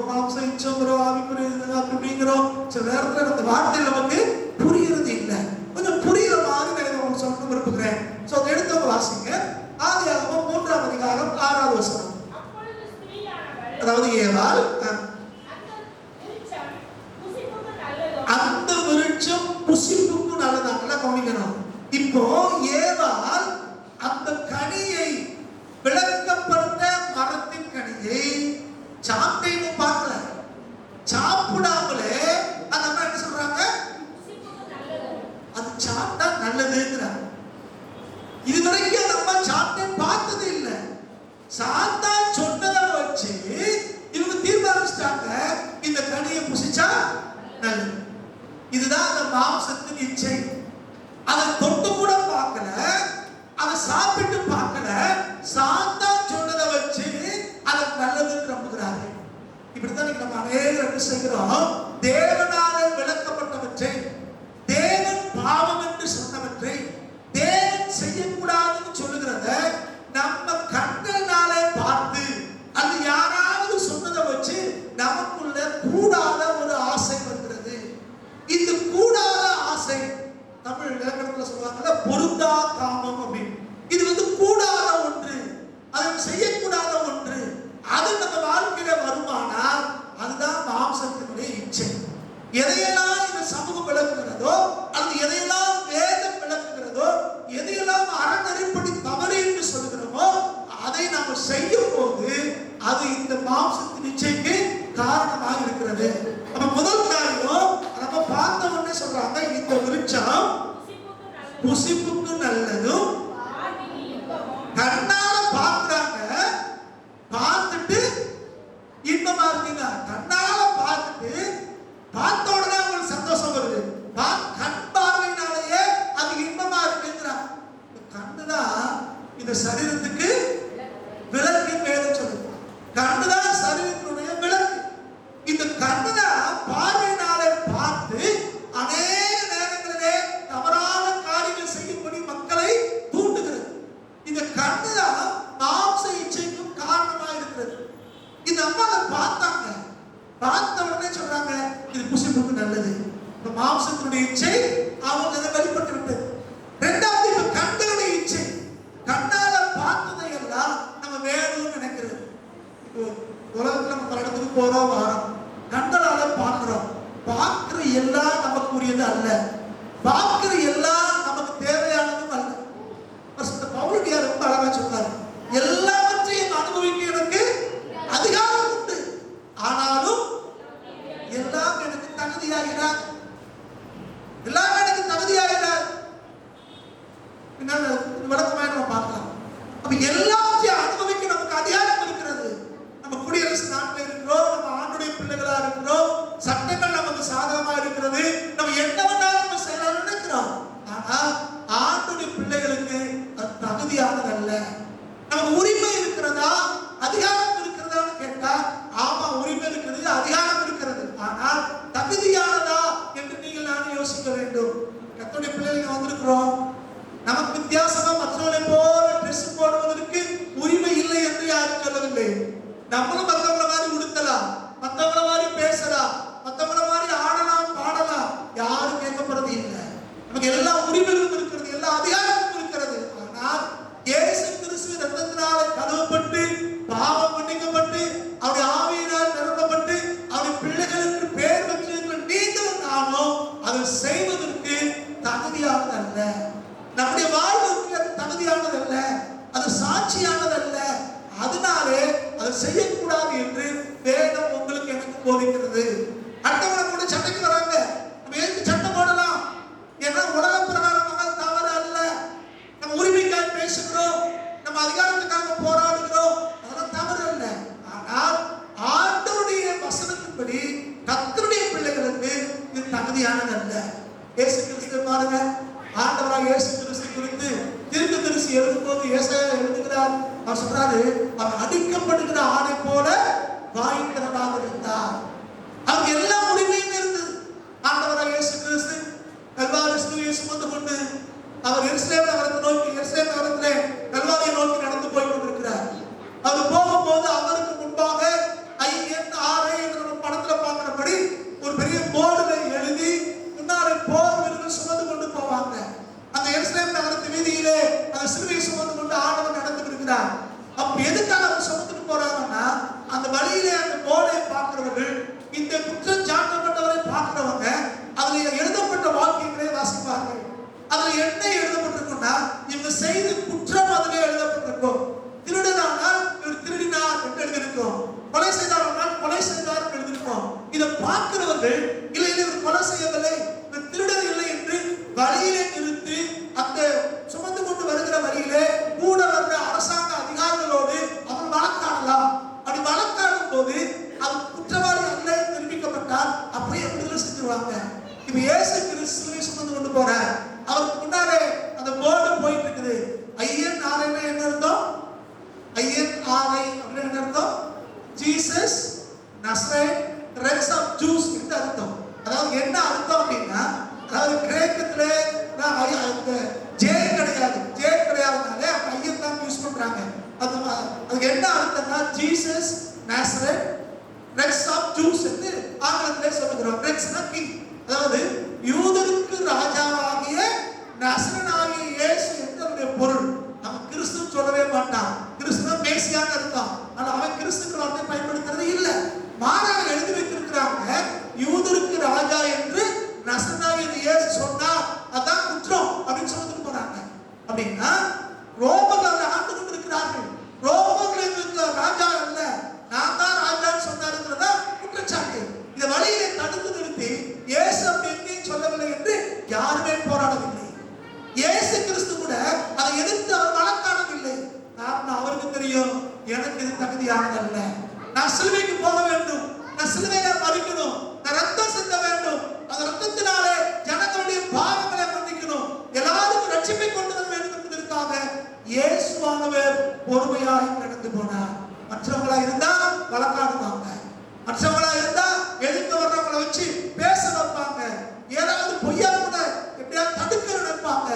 மாம்ச இச்சைங்கிறோம், ஆவிக்குரிய அப்படிங்கிறோம். சில நேரத்தில் அந்த வார்த்தை நமக்கு புரிகிறது இல்லை. கொஞ்சம் புரியுற மாதிரி நான் உங்களுக்கு சொல்ல விரும்புகிறேன். சோ அதை எடுத்து வாசிங்க. ஆதியாகமம் 3ஆம் அதிகாரம் 6வது வசனம். அதாவது ஏவாள் அந்த விருட்சம் புசிப்புக்கு நல்லதான். நல்லா கவனிக்கணும். இப்போ ஏவாள் அந்த கனியை, விளக்கப்பட்ட மரத்தின் கனியை சாப்பிட்டு பார்க்கல, சாப்பிடாமலே அந்த அம்மா என்ன சொல்றாங்க? அது சாப்பிட்டா நல்லதுங்கிறாங்க. இதுவரைக்கும் அந்த அம்மா சாப்பிட்டு பார்த்தது இல்லை. சாத்தான் சொன்னதை வச்சு இவங்க தீர்மானிச்சிட்டாங்க, இந்த கனியை புசிச்சா நல்லது. இதுதான் அந்த மாம்சத்தின் இச்சை. அதை தொட்டு கூட பார்க்கல, அதை சாப்பிட்டு பார்க்கல, சாத்தான் சொன்னதை வச்சு அதை நல்லதுன்னு நம்புகிறாங்க. இப்படித்தான் நம்ம அநேகர் செய்கிறோம். தேவனாலே விளக்கப்பட்டவற்றை, தேவன் பாவம் என்று சொன்னவற்றை, தேவன் செய்யக்கூடாதுன்னு சொல்லுகிறத நம்ம கண்களினாலே பார்த்து அது யாராவது சொன்னதை வச்சு நமக்குள்ள கூடாத ஒரு ஆசை வருகிறது. இந்த கூடாத ஆசை தமிழ் இலக்கணத்துல சொல்லுவாங்கல்ல, பொருந்தா காமம் அப்படின்னு. இது கூடாத ஒன்று, அதை செய்யக்கூடாத ஒன்று. அது நம்ம வாழ்க்கையில வருமானால் அதுதான் மாம்சத்தினுடைய இச்சை. எதையெல்லாம் இந்த சமூகம் விளக்குகிறதோ, அல்லது எதையெல்லாம் வேதம் விளக்குகிறதோ, எதையெல்லாம் அறநெறிப்படி தவறு என்று சொல்கிறோமோ அதை நாம் செய்யும் போது அது இந்த மாம்சத்தின் இச்சைக்கு காரணமாக இருக்கிறது. அப்ப முதல் காரியம் நம்ம பார்த்த உடனே சொல்றாங்க, இந்த விருட்சம் புசிப்புக்கு நல்லதும், கண்ணால பார்க்கிறாங்க, பார்த்துட்டு இன்பமா இருக்கீங்க. கண்ணால பார்த்துட்டு பார்த்த உடனே அவங்களுக்கு சந்தோஷம் வருது. கண் பார்வையினாலேயே அது இன்பமா இருக்குங்கிறாங்க. கண்ணுதான் இந்த சரீரத்துக்கு விளக்கு வேதம் சொல்லுது. கண்ணுதான் சரீரத்தினுடைய விளக்கு. இந்த கண்ணுதான் பார்வையினாலே பார்த்து அநேக நேரங்களிலே தவறான காரியங்கள் செய்யும்படி மக்களை தூண்டுகிறது. இந்த கண்ணுதான் மாம்ச இச்சைக்கும் காரணமாக இருக்கிறது. இந்த அம்மா அதை பார்த்தாங்க, பார்த்த உடனே சொல்றாங்க இது புசிப்புக்கு நல்லது. மாம்சத்தினுடைய இச்சை அவங்க அதை வெளிப்பட்டு விட்டது. போறோம் வாரோம், கண்களால பார்க்கிறோம். பார்க்கிற எல்லாம் நமக்கு உரியது அல்ல, பார்க்கிற எல்லாம் நமக்கு தேவையானதும் அல்ல. பவுல் ரொம்ப அழகா சொன்னார், எல்லாவற்றையும் அனுபவிக்க எனக்கு அதிகாரம் உண்டு, ஆனாலும் எல்லாம் எனக்கு தகுதியாகிறார், எல்லாம் எனக்கு தகுதியாகிறார். விளக்கமாக நம்ம பார்க்கலாம். அப்ப எல்லாத்தையும் அனுபவிக்க நமக்கு அதிகாரம் இருக்கிறது. நம்ம குடியரசு நாட்டில் இருக்கிறோம், நம்ம ஆண்டுடைய பிள்ளைகளா இருக்கிறோம், சட்டங்கள் நமக்கு சாதகமா இருக்கிறது, நம்ம என்ன வேணாலும் நம்ம செய்யலாம் நினைக்கிறோம். ஆனா ஆண்டுடைய பிள்ளைகளுக்கு அது தகுதியானது அல்ல. நமக்கு உரிமை இருக்கிறதா, அதிகாரம் இருக்கிறதான்னு கேட்டா ஆமா, உரிமை இருக்கிறது, அதிகாரம் இருக்கிறது. ஆனால் தகுதியானதா என்று நீங்கள் நானும் யோசிக்க வேண்டும். கர்த்தருடைய பிள்ளைகள் வந்திருக்கிறோம், நமக்கு வித்தியாசமா மற்றவர்களை போல ட்ரெஸ் போடுவதற்கு உரிமை இல்லை என்று யாரும் சொல்லவில்லை. நம்மளும் மற்றவங்கள மாதிரி உடுத்தலாம், மற்றவங்கள மாதிரி பேசலாம், மற்றவங்கள மாதிரி ஆடலாம் பாடலாம், யாரும் கேட்கப்படுறது இல்லை. நமக்கு எல்லா உரிமைகளும் இருக்கிறது, எல்லா அதிகாரமும் இருக்கிறது. ஆனால் இயேசு கிறிஸ்து ரத்தத்தினாலே கழுவப்பட்டு பாவம் மன்னிக்கப்பட்டு அவருடைய ஆவியினால் நிரப்பப்பட்டு அவருடைய பிள்ளைகளுக்கு பேர் பெற்றிருக்கிற நீங்களும் நானும் அதை செய்வதற்கு தகுதியானது அல்ல. நம்முடைய வாழ்வுக்கு அது தகுதியானது அல்ல, அது சாட்சியானது அல்ல. அதனாலே அதை செய்யக்கூடாது என்று வேதம் உங்களுக்கு எனக்கு போதிக்கிறது. அடுத்தவங்க கூட சண்டைக்கு வராங்க, நம்ம எதுக்கு சண்டை போடலாம்? ஏன்னா உலக பிரகாரமாக தவறு அல்ல. நம்ம உரிமைக்காக பேசுகிறோம், நம்ம அதிகாரத்துக்காக போராடுகிறோம், அதெல்லாம் தவறு அல்ல. ஆனால் ஆண்டவருடைய வசனத்தின்படி கர்த்தருடைய பிள்ளைகளுக்கு இது தகுதியானது அல்ல. இயேசு கிறிஸ்து பாருங்க, ஆண்டவராக இயேசு கிறிஸ்து குறித்து தீர்க்கதரிசி எழுதும்போது ஏசாயா எழுதுகிறார். அவர் சொல்றாரு, அவர் அடிக்கப்படுகிற ஆணை போல வாய்க்கிறதாக இருந்தார். அவங்க எல்லா உரிமையும் இருந்தது. ஆண்டவராக இயேசு கிறிஸ்து கல்வாரி சிலுவையை சுமந்து கொண்டு அவர் எருசலேம் நகரத்தை நோக்கி, எருசலேம் நகரத்திலே கல்வாரியை நோக்கி நடந்து போய் கொண்டிருக்கிறார். அவர் போகும்போது அவருக்கு முன்பாக INRA என்ற படத்துல பார்க்கிறபடி ஒரு பெரிய போர்டுல எழுதி முன்னாலே போர் வீரர்கள் சுமந்து கொண்டு போவாங்க. அந்த எருசலேம் நகரத்து வீதியிலே அந்த சிலுவையை சுமந்து கொண்டு ஆண்டவர் நடந்து இருக்கிறார். அப்ப எதுக்காக அவர் சுமந்துட்டு போறாங்கன்னா, அந்த வழியிலே அந்த போர்டை பார்க்கிறவர்கள், இந்த குற்றம் சாட்டப்பட்டவரை பார்க்கிறவங்க அதுல எழுதப்பட்ட வாக்கியங்களை வாசிப்பார்கள். அதுல என்ன எழுதப்பட்டிருக்கும்னா, இவங்க செய்த குற்றம் அதிலே எழுதப்பட்டிருக்கும். திருடனானால் இவர் திருடினார் என்று எழுதியிருக்கும், கொலை செய்தார் கொலை செய்தார் என்று எழுதியிருக்கும். இதை பார்க்கிறவர்கள் இல்லை இல்லை இவர் கொலை செய்யவில்லை, இவர் திருடன் இல்லை என்று வழியிலே நிறுத்தி அந்த சுமந்து கொண்டு வருகிற வழியிலே கூட வர்ற அரசாங்க அதிகாரிகளோடு அவர் வழக்காடலாம். அப்படி வழக்காடும் போது அவர் குற்றவாளி அல்ல நிரூபிக்கப்பட்டால் அப்படியே விடுதலை செஞ்சிருவாங்க. இப்ப இயேசு கிறிஸ்துவை சுமந்து கொண்டு போற அவருக்கு முன்னாலே அந்த போர்டு போயிட்டு இருக்குது. INRA என்ன அர்த்தம்? INRA அப்படின்னு என்ன அர்த்தம்? ஜீசஸ் நசரேத் ரெக்ஸ் ஆஃப் ஜூஸ் என்று அர்த்தம். அதாவது என்ன அர்த்தம் அப்படின்னா, அதாவது கிரேக்கத்திலே ஜே கிடையாதுனாலே அவங்க ஐயன் தான் யூஸ் பண்றாங்க. அதுக்கு என்ன அர்த்தம்னா, ஜீசஸ் நசரேத் ரெக்ஸ் ஆஃப் ஜூஸ் என்று ஆங்கிலத்திலே சொல்லுகிறோம். ரெக்ஸ்னா கிங், அதாவது யூதருக்கு ராஜாவாகிய நசரேயனாகிய இயேசு என்று பொருள். நம்ம கிறிஸ்து சொல்லவே மாட்டான், கிறிஸ்துனா மேசியான்னு அர்த்தம். ஆனா அவன் கிறிஸ்துக்கு வார்த்தை பயன்படுத்துறது இல்லை, மாறாக எழுதி வைத்திருக்கிறாங்க யூதருக்கு ராஜா என்று நசரேயனாகிய இயேசு சொன்னா அதான் குற்றம் அப்படின்னு சொல்லிட்டு போறாங்க. அப்படின்னா ரோமர்கள் ஆண்டு கொண்டிருக்கிறார்கள், ரோமர்களுக்கு ராஜா அல்ல, நான் தான் ராஜான்னு சொன்னாருங்கிறதா குற்றச்சாட்டு. இந்த வழியை தடுத்து நிறுத்தி இயேசு அப்படி எங்கேயும் சொல்லவில்லை என்று யாருமே போராடவில்லை. இயேசு கிறிஸ்து கூட அதை எதிர்த்து அவர் வழக்காடவில்லை. காரணம் அவருக்கு தெரியும், எனக்கு இது தகுதியானது அல்ல, நான் சிலுவைக்கு போக வேண்டும், நான் சிலுவையில மறிக்கணும், நான் ரத்தம் சிந்த வேண்டும், அந்த ரத்தத்தினாலே ஜனங்களுடைய பாவங்களை மன்னிக்கணும், எல்லாருக்கும் ரட்சிப்பை கொண்டு வர வேண்டும் என்பதற்காக இயேசுவானவர் பொறுமையாக கடந்து போனார். மற்றவங்களா இருந்தா வழக்காடுவாங்க, மற்றவங்களா இருந்தா எதிர்த்து வர்றவங்களை வச்சு பேச வைப்பாங்க, ஏதாவது பொய்யா கூட எப்படியாவது தடுக்க நினைப்பாங்க.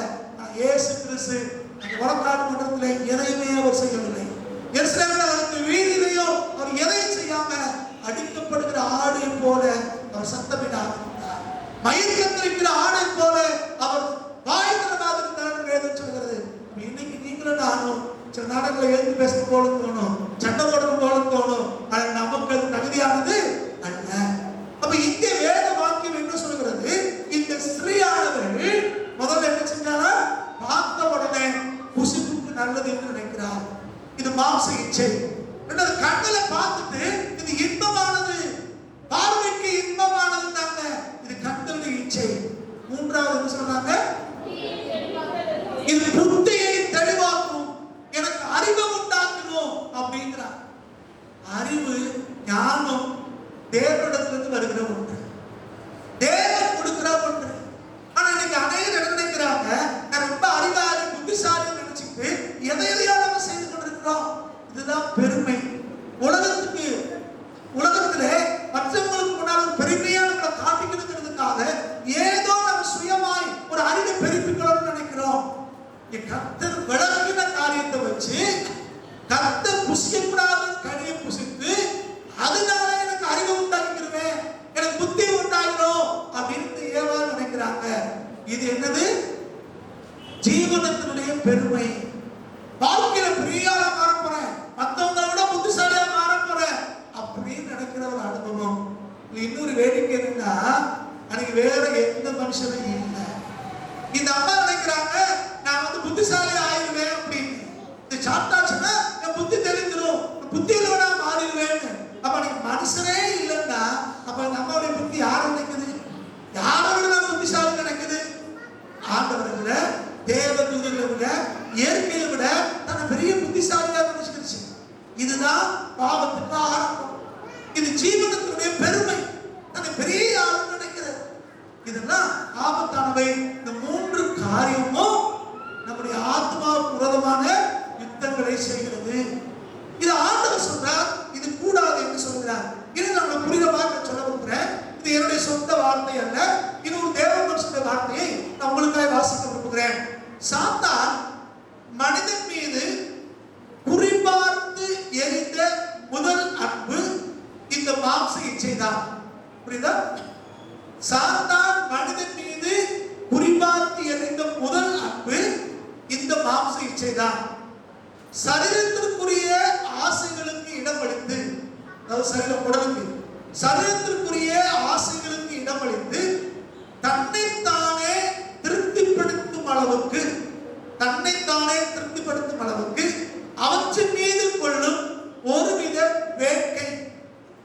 இயேசு கிறிஸ்து அந்த வழக்காடு மன்றத்தில் எதையுமே அவர் செய்யவில்லை. எருசலேம் வீதியிலேயோ அவர் எதையும் செய்யாம அடிக்கப்படுகிற ஆடை போல அவர் சத்தமிடார், மயக்கத்திருக்கிற ஆடை போல அவர் வாய்ந்தமாக இருந்தார் வேதம் சொல்கிறது. இன்னைக்கு நீங்களும் நானும் சில நாடகங்களை எழுந்து பேச போல தோணும், சண்டை போடுறது போல தோணும், நமக்கு அது தகுதியானது நல்லது என்று நினைக்கிறார். இது மாம்ச இச்சை. இரண்டாவது, கண்களை பார்த்துட்டு இது இன்பமானது, பார்வைக்கு இன்பமானதுன்னாங்க, இது கண்களுடைய இச்சை. மூன்றாவது என்ன சொல்றாங்க? இது புத்தியை தெளிவாக்கும், எனக்கு அறிவை உண்டாக்கணும் அப்படிங்கிறார். அறிவு, ஞானம் தேவனிடத்திலிருந்து வருகிற ஒன்று, தேவன் கொடுக்கிற ஒன்று. ஆனா இன்னைக்கு அநேகர் என்ன நினைக்கிறாங்க, நான் ரொம்ப அறிவாளி புத்திசாலி நினைச்சுட்டு எதையோ நம்ம செய்து கொண்டிருக்கிறோம். இதுதான் பெருமை. உலகத்திலே மற்றவங்களுக்கு முன்னால் பெருமையா நம்மளை காட்டிக்கிறதுக்காக ஏதோ நம்ம சுயமாய் ஒரு அறிவை பெருப்பிக்கணும்னு நினைக்கிறோம். கர்த்தர் விளக்கின காரியத்தை வச்சு கர்த்தர் புசிக்கக்கூடாத கனியை புசித்து அதனால எனக்கு அறிவு உண்டாக்கிடுவேன், எனக்கு புத்தி உண்டாகிடும் அப்படின்னு ஏவா நினைக்கிறாங்க. இது என்னது? ஜீவனத்தினுடைய பெருமை. வாழ்க்கையில பெரியாளா மாற போறேன், மற்றவங்களை விட புத்திசாலியா மாற போறேன் அப்படின்னு நினைக்கிற ஒரு அனுபவம். இன்னொரு வேடிக்கை என்னன்னா, அன்னைக்கு வேற எந்த மனுஷனும் இல்லை. இந்த அம்மா நினைக்கிறாங்க நான் வந்து புத்திசாலி ஆயிடுவேன் அப்படின்னு. இது சாப்பிட்டாச்சுன்னா என் புத்தி தெரிஞ்சிடும், புத்தியில நான் மாறிடுவேன்னு. அப்ப நீங்க மனுஷனே இல்லைன்னா அப்ப இந்த அம்மாவுடைய புத்தி யார் நினைக்குது? யாரை விட நான் புத்திசாலி நினைக்குது? ஆண்டவரை விட, தேவ தூதர்களை விட, இயற்கையை விட தன்னை பெரிய புத்திசாலியா நினைச்சிருச்சு. இதுதான் பாவத்துக்கு ஆரம்பம். இது ஜீவனத்தினுடைய பெருமை, தன்னை பெரிய ஆளுன்னு நினைக்கிறது. இதெல்லாம் ஆபத்தானவை. இந்த மூன்று காரியமும் நம்முடைய ஆத்மாவுக்கு விரோதமான யுத்தங்களை செய்கிறது. இது ஆண்டவர் சொல்றார், இது கூடாது என்று சொல்கிறார். இது நம்ம புரிகிற வார்த்தை சொல்ல விரும்புகிறேன். இது என்னுடைய சொந்த வார்த்தை அல்ல, இது ஒரு தேவ மனுஷனுடைய வார்த்தையை நான் உங்களுக்காக வாசிக்க விரும்புகிறேன். சாத்தான் மனிதன் மீது குறிபார்த்து எரிந்த முதல் அன்பு இந்த மாம்ச இச்சை தான். புரியுதா? சாத்தான் மனிதன் மீது குறிபார்த்து எரிந்த முதல் அன்பு இந்த மாம்ச இச்சை தான். சரீரத்திற்குரிய ஆசைகளுக்கு இடமளித்து, அதாவது சரீரம் உடலுக்கு சரீரத்திற்குரிய ஆசைகளுக்கு இடமளித்து தன்னைத்தானே திருப்திப்படுத்தும் அளவுக்கு அவற்றின் மீது கொள்ளும் ஒருவித வேட்கை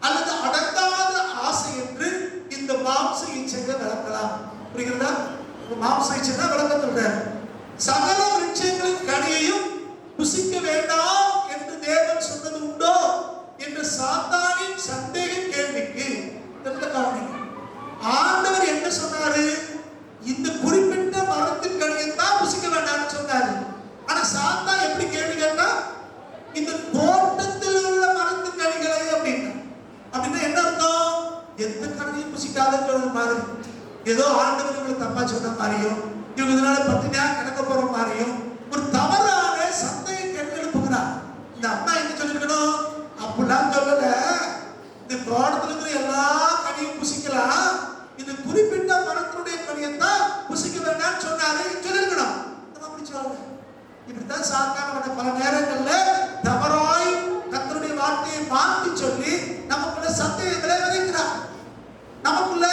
அல்லது அடங்காத ஆசை என்று இந்த மாம்ச இச்சையை விளக்கலாம். புரிகிறதா? மாம்ச இச்சை விளக்கத்தோட சகல விருட்சங்களின் கனியையும் புசிக்க வேண்டாம் என்று தேவன் சொன்னது உண்டோ என்ற சாத்தானின் சந்தேக கேள்விக்கு ஆண்டவர் என்ன சொன்னாரு? இந்த குறிப்பிட்ட மரத்தின் கனியை தான் புசிக்க வேண்டாம்னு சொன்னாரு. ஆனா சாத்தான் எப்படி கேள்வி கேட்டா, இந்த தோட்டத்தில் உள்ள மரத்தின் கனிகளை அப்படின்னா என்ன அர்த்தம்? எந்த கனியும் புசிக்காத மாதிரி, ஏதோ ஆண்டவர் இவங்களை தப்பா சொன்ன மாதிரியும், இவங்க இதனால பத்தினியா கிடக்க போற மாதிரியும் ஒரு தவறான சந்தேக கேள்வி எழுப்புகிறார். இந்த அம்மா என்ன சொல்லிருக்கணும்? அப்படிலாம் சொல்லல, இந்த தோட்டத்தில் இருக்கிற எல்லா கனியும் புசிக்கலாம், இந்த குறிப்பிட்ட மரத்தினுடைய கனியை தான் புசிக்க வேண்டாம்னு சொன்னாரு சொல்லிருக்கணும். அப்படி சொல்லல. இப்படித்தான் சாத்தான பல நேரங்கள்ல தவறாய் கர்த்தருடைய வார்த்தையை மாற்றி சொல்லி நமக்குள்ள சந்தேகங்களை விதைக்கிறார். நமக்குள்ள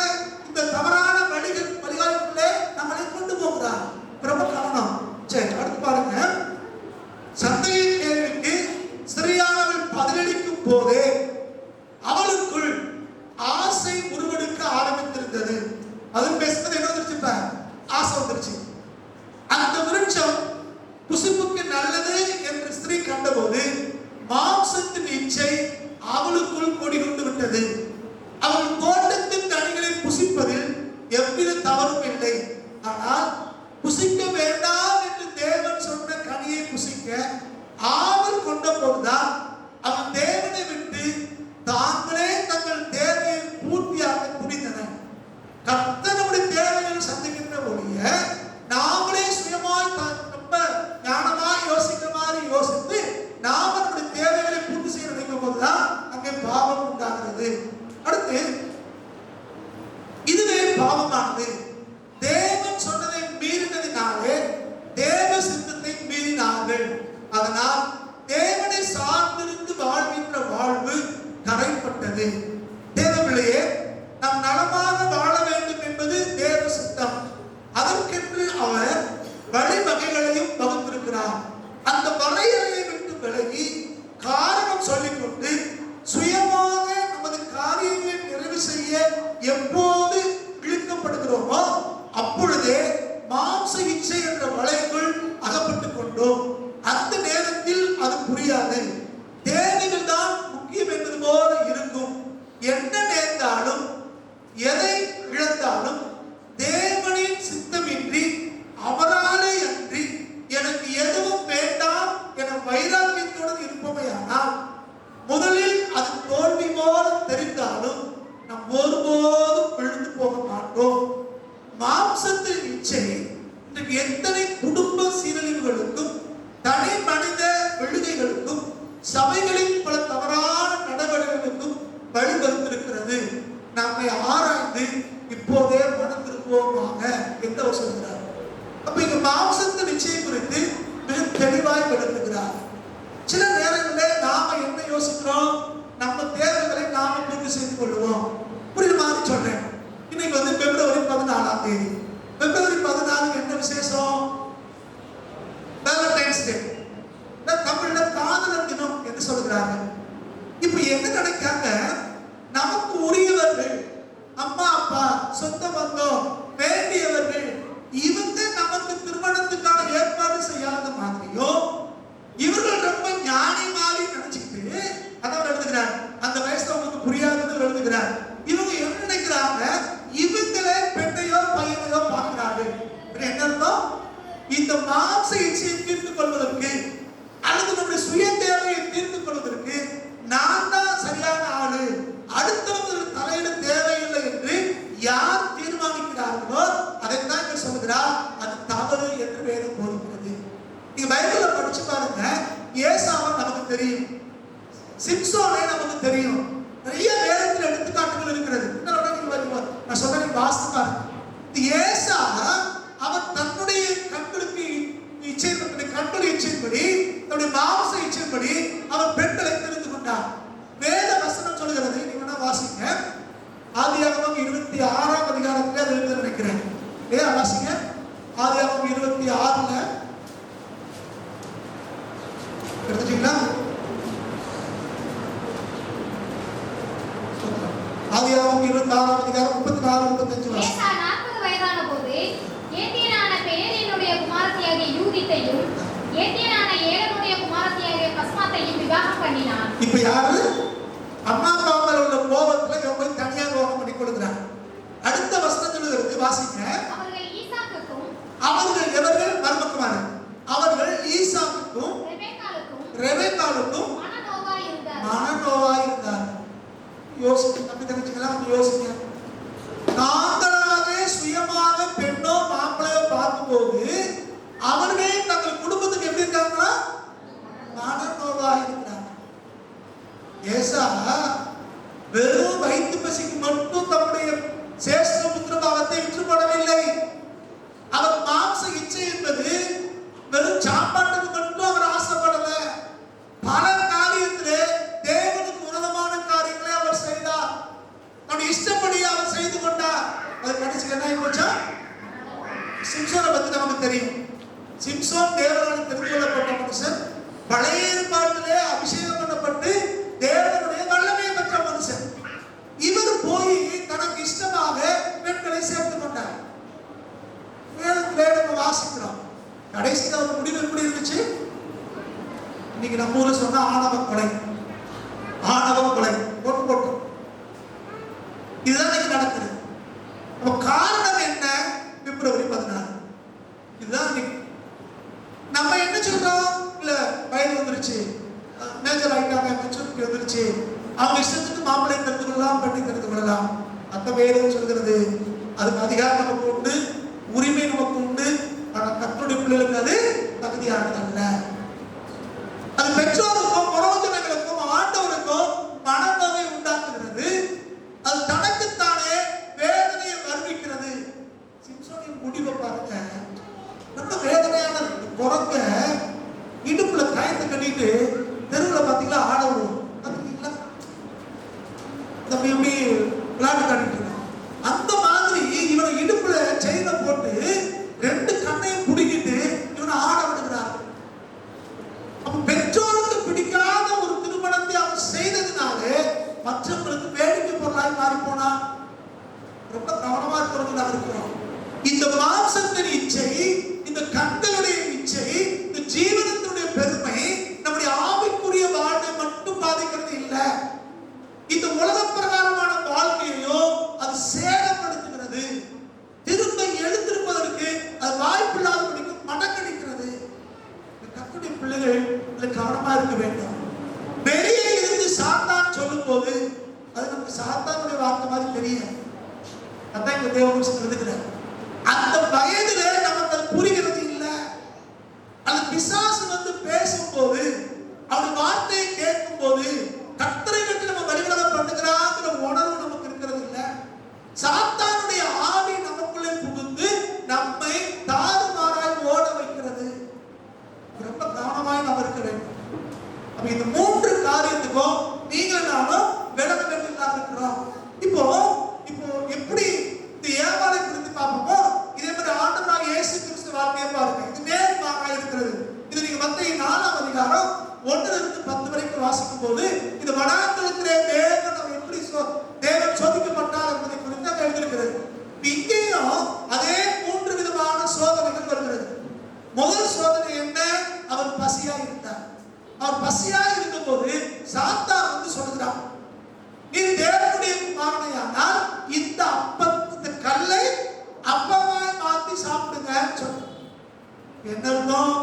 இந்த தவறான வழிகாட்டுக்குள்ளே நம்மளை கொண்டு போகிறார். ரொம்ப கவனம். சரி, அடுத்து பாருங்க. சந்தேக கேள்விக்கு ஸ்திரீயானவள் பதிலளிக்கும் போது அவளுக்குள் ஆசை உருவெடுக்க ஆரம்பித்திருந்தது. அது பேசுறது என்ன வந்துருச்சு? ஆசை வந்துருச்சு. அந்த விருட்சம் புசிப்புக்கு நல்லது என்று ஸ்திரீ கண்டபோது மாம்சத்தின் இச்சை அவளுக்குள் கொடிகொண்டு விட்டது. அவள் தோட்டத்தின் கனிகளை புசிப்பதில் எவ்வித தவறும் இல்லை. ஆனால் புசிக்க வேண்டாம் என்று தேவன் சொன்ன கனியை புசிக்க ஆவல் கொண்ட போதுதான் அவன் தேவனை விட்டு தாங்களே தங்கள் தேவையை பூர்த்தியாக துணிந்தனர். கர்த்தனுடைய தேவையை சந்திக்கின்ற ஒழிய நாமளே சுயமாய் ரொம்ப ஞானமாய் யோசிக்கிற மாதிரி யோசித்து நாம நம்முடைய தேவைகளை பூர்த்தி செய்ய நினைக்கும் போதுதான் அங்கே பாவம் உண்டாகிறது. அடுத்து, இதுவே பாவமானது. தேவன் சொன்னதை மீறினதினாலே தேவ சித்தத்தை மீறினார்கள். அதனால் தேவனை சார்ந்து மாம்ச இச்சை என்ற வலைக்குள் அகப்பட்டுக் கொண்டோம். அந்த நேரத்தில் அது புரியாது. தேவைகள் தான் முக்கியம் என்பது போல இருக்கும். என்ன நேர்ந்தாலும் எதை இழந்தாலும் தேவனின் சித்தமின்றி அவராலே அன்றி எனக்கு எதுவும் வேண்டாம் என வைராக்கியத்துடன் இருப்பவையானால் முதலில் அது தோல்வி போல தெரிந்தாலும் நாம் ஒருபோதும் விழுந்து போக மாட்டோம். மாம்சத்தின் இச்சை இன்றைக்கு எத்தனை குடும்ப சீரழிவுகளுக்கும் தனி மனித விழுகைகளுக்கும் சபைகளின் பல தவறான நடவடிக்கைகளுக்கும் வழிவகுத்திருக்கிறது. நம்மை ஆராய்ந்து இப்போதே மனம் திரும்புவோமாக என்று அவர் சொல்கிறார். அப்ப இங்க மாம்சத்தின் நிச்சயை குறித்து மிக தெளிவாய் விளக்குகிறார். சில நேரங்களில் நாம என்ன யோசிக்கிறோம், நம்ம தேவைகளை நாம பூர்த்தி செய்து கொள்வோம். புரியுது மாதிரி சொல்றேன். இன்னைக்கு பிப்ரவரி 14ஆம் தேதி. பிப்ரவரி 14 என்ன விசேஷம்? வேலண்டைன்ஸ் டே. தமிழ்ல காதலர் தினம் என்று சொல்கிறாங்க. இப்ப என்ன நினைக்காங்க, நமக்கு உரியவர்கள் அம்மா அப்பா சொந்த பந்தம் வேண்டியவர்கள் இவங்க நமக்கு திருமணத்துக்கான ஏற்பாடு செய்யாத மாதிரியோ இவர்கள் ரொம்ப ஞானி மாதிரி நினைச்சுக்கிட்டு அதான் எழுதுகிறார். அந்த வயசுல உங்களுக்கு புரியாதது எழுதுகிறார். இவங்க என்ன நினைக்கிறாங்க, இவங்களே பெண்ணையோ பையனையோ பார்க்கிறார்கள். என்ன அர்த்தம்? இந்த மாம்ச இச்சையை தீர்த்து கொள்வதற்கு அல்லது நம்முடைய சுய தேவையை தீர்த்து கொள்வதற்கு நான் தான் சரியான ஆளு, அடுத்தவர்கள் தலையிட தேவையில்லை என்று யார் தீர்மானிக்கிறார்களோ அதைத்தான் இங்க சொல்கிறார். அது தவறு என்று வேதம் போதிக்கிறது. நீங்க பைபிள்ல படிச்சு பாருங்க. ஏசாவை நமக்கு தெரியும், சிம்சோனை நமக்கு தெரியும். நிறைய வேதத்தில் எடுத்துக்காட்டுகள் இருக்கிறது. நான் சொல்றேன் வாஸ்து பாருங்க. ஏசா அவன் தன்னுடைய கண்களுக்கு இச்சைப்படி கண்கள் இச்சைப்படி தன்னுடைய மாம்ச இச்சைப்படி அவன் பெண்களை தெரிந்து கொண்டான். வேத வசனம் சொல்கிறது, நீங்க வாசிங்க. ஆதியாகமம் 26ஆம் அதிகாரத்திலே அது எழுத நினைக்கிறேன். வாசிங்க. ஆதியாகமம் 26ல எடுத்துட்டீங்களா? ஆதியாகமம் 26ஆம் அதிகாரம் 34-35 வாசிங்க. ஏசா 40 வயதான போது ஏத்தியனான பெயரினுடைய குமாரத்தியாகிய யூதித்தையும் ஏத்தியனான ஏலனுடைய குமாரத்தியாகிய பஸ்மாத்தையும் விவாகம் பண்ணினான். இப்ப யாரு? அம்மா அப்பா மேல உள்ள கோபத்துல இவன் போய் தனியா விவாகம் பண்ணி கொடுக்கிறான். அடுத்த வசனம் சொல்லுகிறது, வாசிங்க. அவர்கள் ஈசாக்குக்கும், அவர்கள் எவர்கள்? மர்மக்குமாரன். அவர்கள் ஈசாக்குக்கும் ரெபெக்காளுக்கும் மனநோவாய் இருந்தார். யோசிக்க தம்பி தங்கச்சிங்களாம் யோசிங்க. தாங்களாகவே சுயமாக பெண்ணோ மாப்பிளையோ பார்க்கும்போது அவர்களே தங்கள் குடும்பத்துக்கு எப்படி இருக்காங்களா? மனநோவாய் இருக்கிறாங்க. ஏசா வெறும் வயிற்று பசிக்கு மட்டும் தம்முடைய சேஷ்ட புத்திரபாவத்தை விற்றுப்படவில்லை. அவர் மாம்ச இச்சை என்பது வெறும் சாப்பாட்டுக்கு மட்டும் அவர் ஆசைப்படல. பல காரியத்திலே தேவனுக்கு விரோதமான காரியங்களை அவர் செய்தார். அவருடைய இஷ்டப்படி அவர் செய்து கொண்டார். அது கடைசியில் என்ன ஆயிடுச்சா? சிம்சோனை பத்தி நமக்கு தெரியும். சிம்சோன் தேவனால் தெரிந்து கொள்ளப்பட்ட மனுஷன். பழைய ஏற்பாட்டிலே அபிஷேகம் பண்ணப்பட்டு தேவனுடைய வல்லமையை பெற்ற மனுஷன். இவர் போய் தனக்கு இஷ்டமாக பெண்களை சேர்த்து கொண்டார். வேதத்திலே நம்ம வாசிக்கிறோம். கடைசியில் அவர் முடிவு எப்படி இருந்துச்சு? இன்னைக்கு நம்ம ஊர்ல சொன்னா ஆணவ கொலை, ஆணவ கொலை போட்டு இதுதான் இன்னைக்கு நடக்குது. அப்ப காரணம் என்ன? பிப்ரவரி 14. இதுதான் இன்னைக்கு நம்ம என்ன சொல்றோம்? இல்ல வயது வந்துருச்சு, மேஜர் ஆயிட்டாங்க, மெச்சூரிட்டி வந்துருச்சு, அவங்க இஷ்டத்துக்கு மாப்பிள்ளை தெரிந்து கொள்ளலாம், பெண்ணை தெரிந்து கொள்ளலாம். அந்த வேதம் சொல்கிறது அதுக்கு அதிகாரம் நமக்கு உண்டு, உரிமை நமக்கு உண்டு. ஆனால் கர்த்தருடைய பிள்ளைகளுக்கு அது தகுதியானது அல்ல. அது பெற்றோருக்கும் புரோஜனங்களுக்கும் ஆண்டவருக்கும் மனநோவை உண்டாக்குகிறது. அது தனக்குத்தானே வேதனையை வருவிக்கிறது. சிம்சோனின் முடிவை பாருங்க, ரொம்ப வேதனையானது. குரங்க இடுப்புல காயத்தை கட்டிட்டு தெருவில் பார்த்தீங்களா ஆட விடுவோம். பார்த்துருக்கீங்களா? தம்பி எப்படி விளையாட்டு காட்டிட்டு இருக்கான். அந்த மாதிரி இவனை இடுப்புல செயினை போட்டு 2 கண்ணையும் பிடிக்கிட்டு இவனை ஆட விடுகிறார். அப்ப பெற்றோருக்கு பிடிக்காத ஒரு திருமணத்தை அவன் செய்ததுனாலே மற்றவங்களுக்கு வேடிக்கை பொருளாய் மாறி போனா. ரொம்ப கவனமா இருக்கிறவங்க இருக்கிறோம். இந்த மாம்சத்தின் இச்சை கண்களுடைய இச்சை, இந்த ஜீவனத்தினுடைய பெருமை நம்முடைய ஆவிக்குரிய வாழ்வை மட்டும் பாதிக்கிறது இல்லை, இந்த உலக பிரகாரமான வாழ்க்கையோ அது சேதப்படுத்துகிறது. திரும்ப எழுந்திருப்பதற்கு அது வாய்ப்பில்லாதபடிக்கு மடக்கடிக்கிறது. கர்த்தருடைய பிள்ளைகள் இதில் கவனமா இருக்க வேண்டும். வெளியே இருந்து சாத்தான் சொல்லும் போது அது நமக்கு சாத்தானுடைய வார்த்தை மாதிரி தெரியும். அதான் இந்த தேவபுருஷன் எழுதுகிறார். அந்த வயதுல நமக்கு அது புரிகிறது இல்லை. அந்த பிசாசு வந்து பேசும்போது அவருடைய வார்த்தையை கேட்கும் போது கர்த்தரை விட்டு நம்ம வழிவிலக பண்ணுகிறாங்கிற உணர்வு நமக்கு இருக்கிறது இல்லை. சாத்தானுடைய ஆவி நமக்குள்ளே புகுந்து நம்மை தாறுமாறாய் ஓட வைக்கிறது. ரொம்ப கவனமாய் நாம் இருக்க வேண்டும். அப்ப இந்த மூன்று காரியத்துக்கும் நீங்கள் நானும் விலக வேண்டியதாக இருக்கிறோம். இப்போ எப்படி இந்த ஏமாளை குறித்து பார்ப்போமோ இதே மாதிரி ஆண்டவராகிய இயேசு கிறிஸ்து வாழ்க்கையை பாருங்க. இது நேர்மாறாக இருக்கிறது. இது நீங்க மத்தேயு 4ஆம் அதிகாரம் 1-10 வரைக்கும் வாசிக்கும் போது இந்த வனாந்தரத்திலே தேவன் எப்படி தேவன் சோதிக்கப்பட்டார் என்பதை குறித்து அங்க எழுதியிருக்கிறது. இங்கேயும் அதே 3 விதமான சோதனைகள் வருகிறது. முதல் சோதனை என்ன? அவர் பசியா இருந்தார். அவர் பசியா இருந்தபோது சாத்தான் வந்து சொல்லுகிறான், நீ தேவனுடைய குமாரனையானால் இந்த கல்லை அப்பமாய் மாத்தி சாப்பிடுங்க சொல்ற. என்ன அர்த்தம்?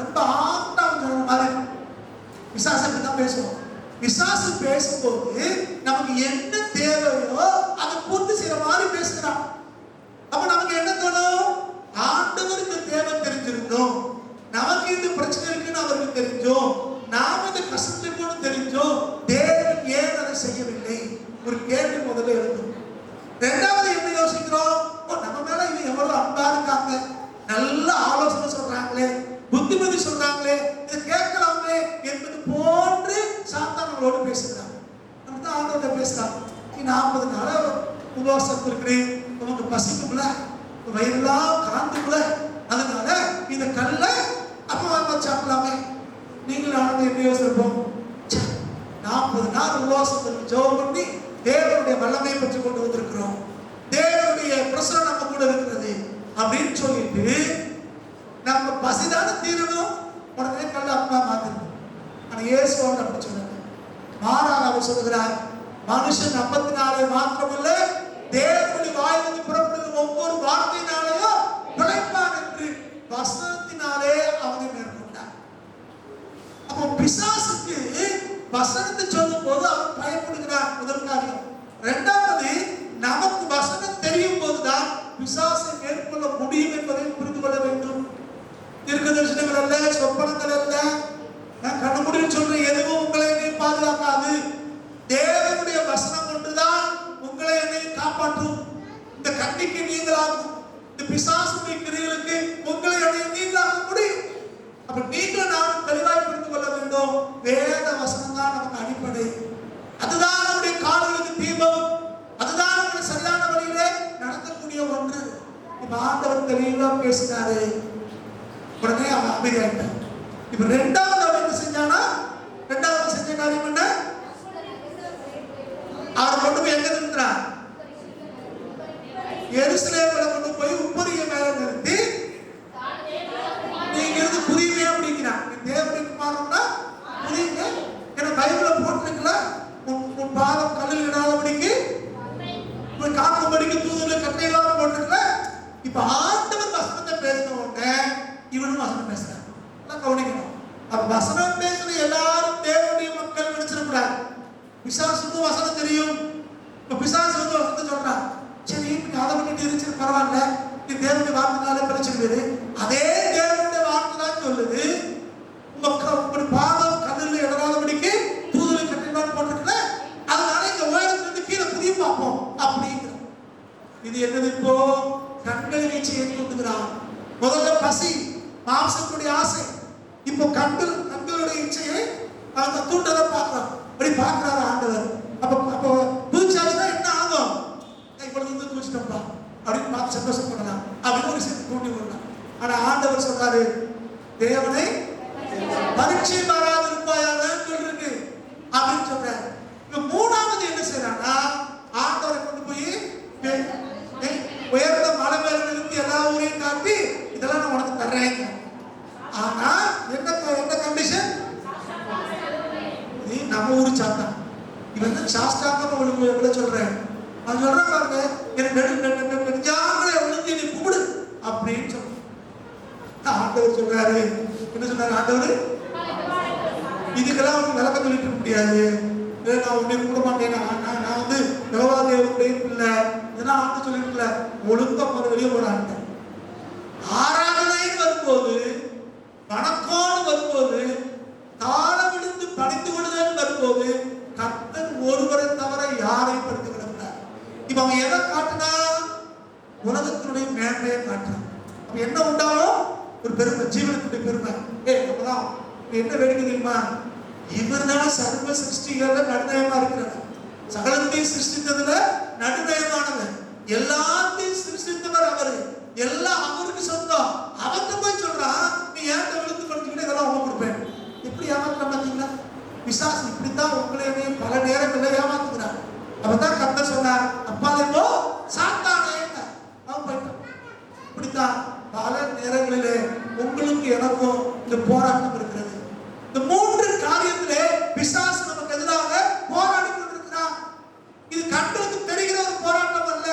ரொம்ப ஆட்டம் சொல்ற மாதிரி பிசாசு தான் பேசுவோம். பிசாசு பேசும்போது நமக்கு என்ன தேவையோ அதை பூர்த்தி செய்யற மாதிரி பேசுகிறான். அப்ப நமக்கு என்ன தோணும்? ஆண்டவருக்கு தேவை தெரிஞ்சிருந்தோம், நமக்கு இந்த பிரச்சனை இருக்குன்னு அவருக்கு தெரிஞ்சோம், நாம இந்த கஷ்டத்துக்கு தெரிஞ்சோம், தேவன் ஏன் அதை செய்யவில்லை? ஒரு கேள்வி முதல்ல எழுதும். இரண்டாவது என்ன யோசிக்கிறோம்? நம்ம மேல இவன் எவ்வளவு அன்பா இருக்காங்க, நல்ல ஆலோசனை சொல்றாங்களே, புத்திமதி சொல்றாங்களே, இதை கேட்கலாமே என்பது போன்று சாத்தான் நம்மளோட பேசுகிறாங்க. நம்ம தான் ஆண்டவர்கிட்ட பேசுறாங்க, நீ 40 நாள் உபவாசம் இருக்கிறேன், உனக்கு பசிக்கும்ல, வயிறுலாம் காந்துக்குள்ள, அதனால இந்த கல்லை அப்பமா சாப்பிடலாமே. நீங்களும் ஆனந்த என்ன யோசிப்போம்? 40 நாள் உபவாசத்திற்கு ஜெபம் பண்ணி தேவனுடைய வல்லமையை பெற்றுக் கொண்டு வந்திருக்கிறோம், தேவனுடைய பிரசனம் நம்ம கூட இருக்கிறது அப்படின்னு சொல்லிட்டு நம்ம பசிதான தீரணும், உடனே கல்ல அப்பா மாத்திரணும். ஆனா இயேசுவான் அப்படி சொன்னாங்க. மாறாக அவர் சொல்லுகிறார், மனுஷன் அப்பத்தினாலே மாத்திரமல்ல தேவனுடைய வாயிலிருந்து புறப்படுகிற ஒவ்வொரு வார்த்தையினாலேயும் பிழைப்பான் என்று வசனத்தினாலே அவனை மேற்கொண்டார். அப்போ பிசாசுக்கு வசனத்தை சொல்லும் போது அவன் பயப்படுகிறான், முதல் காரியம். இரண்டாவது, நமக்கு வசனம் தெரியும் போதுதான் பிசாசை மேற்கொள்ள முடியும் என்பதை புரிந்து கொள்ள வேண்டும். தீர்க்க தரிசனங்கள் அல்ல, சொப்பனங்கள் அல்ல, நான் கண்ணுமுடின்னு சொல்ற எதுவும் உங்களை என்னை பாதுகாக்காது. தேவனுடைய வசனம் கொண்டுதான் உங்களை என்னை காப்பாற்றும். இந்த கண்ணிக்கு நீங்களாகும், இந்த பிசாசுடைய கிரியைகளுக்கு உங்களை என்னை நீங்களாக முடியும். அப்ப நீங்களும் நானும் தெளிவாய் புரிந்து கொள்ள வேண்டும், வேத வசனம் தான் நமக்கு அடிப்படை. அதுதான் நம்முடைய கால்களுக்கு தீபம், அதுதான் நம்மளை சரியான வழியிலே நடத்தக்கூடிய ஒன்று. இப்ப ஆண்டவர் தெளிவா பேசினாரு, உடனே அவன் அமைதியாயிட்டான். இப்ப ரெண்டாவது அவன் என்ன செஞ்சானா? ரெண்டாவது செஞ்ச காரியம் என்ன? அவர் கொண்டு போய் எங்க நிறுத்துறான்? எருசலேமில் கொண்டு போய் உப்பரிய மேல நிறுத்தி, நீங்க இருந்து புரியுமே அப்படிங்கிறான். தேவனுடைய குமாரன்னா புரியுங்க, ஏன்னா பைபிள போட்டிருக்கல, உன் பாதம் கல்லில் இடாதபடிக்கு காக்கும்படிக்கு தூதுல கட்டையிலாம போட்டிருக்கல. இப்ப ஆண்டவர் வசனத்தை பேசின உடனே இவனும் வசனம் பேசுறான். கவனிக்கணும். அப்ப வசனம் பேசுற எல்லாரும் தேவனுடைய மக்கள் நினைச்சிடக்கூடாது. பிசாசுக்கும் வசனம் தெரியும். இப்ப பிசாசு வந்து வசனத்தை சொல்றான், சரி அதை பண்ணிட்டு இருந்துச்சு பரவாயில்ல, நீ தேவனுடைய வார்த்தைனால பிரச்சனை. அதே தேவனுடைய வார்த்தை தான் சொல்லுது, உங்க பாதம் கல்லில் இடராதபடிக்கு தூதுல கட்டையிலாம போட்டிருக்கல, அதனால இங்க உயரத்திலிருந்து கீழே புரிய பார்ப்போம் அப்படிங்கிற. இது என்னது? இப்போ கண்கள் வீச்சையை தூண்டுகிறான். முதல்ல பசி, மாம்சத்துடைய ஆசை. இப்போ கண்களுடைய இச்சையை அந்த தூண்டதை பார்க்கலாம். அப்படி பார்க்கிறாரு ஆண்டவர். அப்போ தூச்சாச்சுன்னா என்ன ஆகும்? இப்பொழுது வந்து தூச்சிட்டோம்ப்பா அப்படின்னு பார்த்து சந்தோஷப்படலாம் அப்படின்னு ஒரு விஷயத்தை தூண்டி விடலாம். ஆனா ஆண்டவர் சொல்றாரு, தேவனை பரீட்சை பாராது இருப்பாயாக சொல்லிருக்கு அப்படின்னு சொல்றாரு. இப்ப மூணாவது என்ன செய்யறாங்கன்னா, ஆண்டவரை கொண்டு போய் உயர்ந்த மலை மேல நிறுத்தி எல்லா ஊரையும் காட்டி இதெல்லாம் நான் உனக்கு தர்றேன் என்ன சாஸ்தாங்கமா விழுந்து சொல்றேன், நான் சொல்றேன் பாருங்க, எனக்கு நெஞ்சாங்களே விழுந்து நீ கும்பிடு அப்படின்னு சொல்றேன். ஆண்டவர் சொல்றாரு, என்ன சொன்னாரு ஆண்டவர், இதுக்கெல்லாம் வந்து விளக்கம் சொல்லிட்டு இருக்க முடியாது. நான் உன்னை கூட மாட்டேன், நான் வந்து தேவனுடைய பிள்ளை, இதெல்லாம் ஆண்டு சொல்லிட்டு ஒழுங்கா போற வெளியே போறாங்க. ஆராதனைன்னு வரும்போது, வணக்கம்னு வரும்போது, தாளம் விழுந்து பணிந்து விடுதல் வரும்போது, கர்த்தர் ஒருவரை தவிர யாரை படுத்து கிடக்கிறார். இப்ப அவன் எதை காட்டினா, உலகத்தினுடைய மேன்மையை காட்டுறான். அப்ப என்ன உண்டாலும் ஒரு பெருமை, ஜீவனத்துடைய பெருமை. நம்மதான் என்ன வேடிக்கை தெரியுமா, இவர் தான் சர்வ சிருஷ்டிகள்ல நடுநயமா இருக்கிறார். சகலத்தையும் சிருஷ்டித்ததுல நடுநயமானவர், எல்லாத்தையும் சிருஷ்டித்தவர் அவரு, எல்லாம் அவருக்கு சொந்தம். அவர்கிட்ட போய் சொல்றான், நீ ஏன் விழுந்து படிச்சுக்கிட்டு இதெல்லாம் அவங்க கொடுப்பேன். எப்படி ஏமாத்துற பாத்தீங்களா? பிசாசு இப்படித்தான் உங்களையுமே பல நேரங்களில் ஏமாத்துக்கிறார். அப்பதான் கர்த்தர் சொன்னார், அப்பாலே போ சாத்தானே, அவன் போயிட்டான். இப்படித்தான் பல நேரங்களிலே உங்களுக்கு எனக்கும் இந்த போராட்டம் இருக்கிறது. இந்த மூன்று காரியத்திலே பிசாசு நமக்கு எதிராக போராடி கொண்டிருக்கிறார். இது கண்களுக்கு தெரிகிற ஒரு போராட்டம் அல்ல,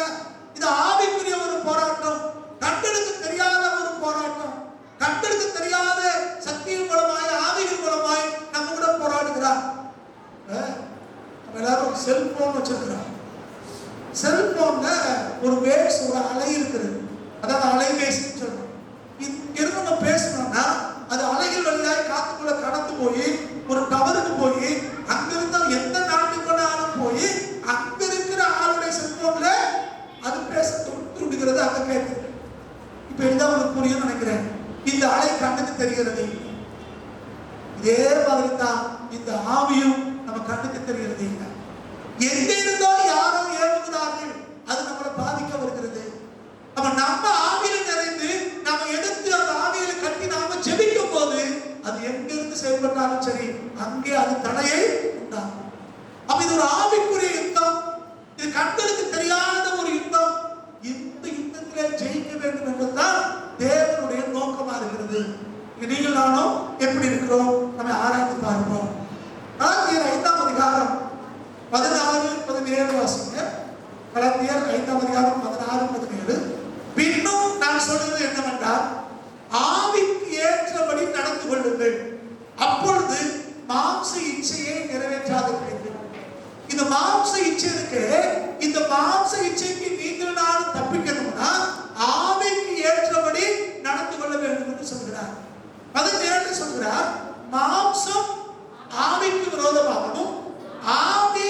இது ஆவிக்குரிய ஒரு போராட்டம், கண்களுக்கு தெரியாத ஒரு போராட்டம். கண்களுக்கு தெரியாத சக்தியின் மூலமாய், ஆவியின் மூலமாய் நம்ம கூட போராடுகிறார். நம்ம எல்லாரும் செல்போன் வச்சிருக்கிறோம். செல்போன்ல ஒரு வேவ்ஸ், ஒரு அலை இருக்கிறது, அதாவது அலைபேசின்னு சொல்றோம். இங்கிருந்து நம்ம பேசணும்னா அது அலைகள் வழியாய் காத்துக்குள்ள கடந்து போய் ஒரு டவருக்கு போய் அங்கிருந்து எந்த நாட்டுக்கு வேணாலும் போய் அங்க இருக்கிற ஆளுடைய செல்போன்ல அது பேச துண்டுகிறது, அங்க கேட்குது. இப்ப இதுதான் உங்களுக்கு புரியும் நினைக்கிறேன். இந்த அலை கண்ணுக்கு தெரிகிறது. இதே மாதிரி தான் இந்த ஆவியும் நம்ம கண்ணுக்கு தெரிகிறது. எங்க இருந்தோ யாரோ ஏவுகிறார்கள், அது நம்மளை பாதிக்க வருகிறது. அப்ப நம்ம ஆவியில நிறைந்து நம்ம எடுத்து அந்த ஆவியில கட்டி நாம ஜெபிக்கும் போது அது எங்கிருந்து செயல்பட்டாலும் சரி, அங்கே அது தடையை உண்டாகும். அப்ப இது ஒரு ஆவிக்குரிய யுத்தம், இது கண்களுக்கு தெரியாத ஒரு யுத்தம். இந்த யுத்தத்திலே ஜெயிக்க வேண்டும் என்பதுதான் தேவனுடைய நோக்கமா இருக்கிறது. நீங்கள் நானும் எப்படி இருக்கிறோம் நம்ம ஆராய்ந்து பார்ப்போம். கலாத்தியர் 5ஆம் அதிகாரம் 16-17 வாசிங்க. கலாத்தியர் 5ஆம் அதிகாரம் 16-17. பின்னும் நான் சொல்வது என்னவென்றால், ஆவிக்கு ஏற்றபடி நடந்து கொள்ளுங்கள், அப்பொழுது மாம்ச இச்சையை நிறைவேற்றாதீர்கள். இந்த மாம்ச இச்சைக்கு, இந்த மாம்ச இச்சைக்கு நீங்கள் நானும் தப்பிக்கணும்னா ஆவிக்கு ஏற்றபடி நடந்து கொள்ள வேண்டும் என்று சொல்கிறார். அதை சொல்கிறார், மாம்சம் ஆவிக்கு விரோதமாகவும் ஆவி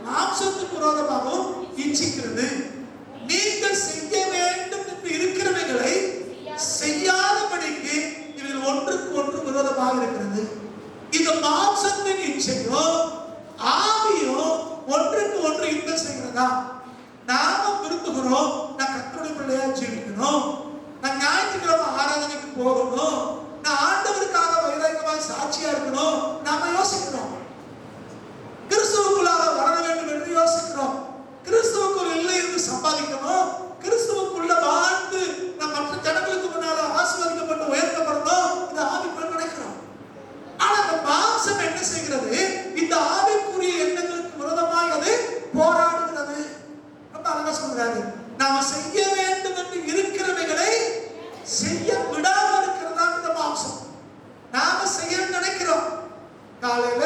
மாம்சத்துக்கு விரோதமாகவும் இச்சிக்கிறது. நீங்கள் செய்ய வேண்டும் என்று இருக்கிறவைகளை செய்யாதபடிக்கு இதில் ஒன்றுக்கு ஒன்று விரோதமாக இருக்கிறது. இந்த மாம்சத்தின் இச்சையோ ஆவியோ ஒன்றுக்கு ஒன்று யுத்தம் செய்கிறதா? நாம விரும்புகிறோம், நான் கர்த்தருடைய பிள்ளையா ஜீவிக்கணும், நான் ஞாயிற்றுக்கிழமை ஆராதனைக்கு போகணும், நான் ஆண்டவருக்காக வைராக்கியமாக சாட்சியா இருக்கணும். நாம யோசிக்கிறோம், கிறிஸ்துவுக்குள்ளாக வளர வேண்டும் என்று யோசிக்கிறோம். கிறிஸ்துவுக்குள் இல்லை என்று சம்பாதிக்கணும், கிறிஸ்துவுக்குள்ள வாழ்ந்து நாம் மற்ற ஜனங்களுக்கு முன்னால ஆசீர்வதிக்கப்பட்டு உயர்த்தப்படணும், இது ஆவிக்குள்ள நினைக்கிறோம். ஆனா அந்த மாம்சம் என்ன செய்கிறது? இந்த ஆவிக்குரிய எண்ணங்களுக்கு விரோதமாக அது போராடுகிறது. ரொம்ப அழகா சொல்றாரு, நாம செய்ய வேண்டும் என்று இருக்கிறவைகளை செய்ய விடாம இருக்கிறதா இந்த மாம்சம். நாம செய்ய நினைக்கிறோம், காலையில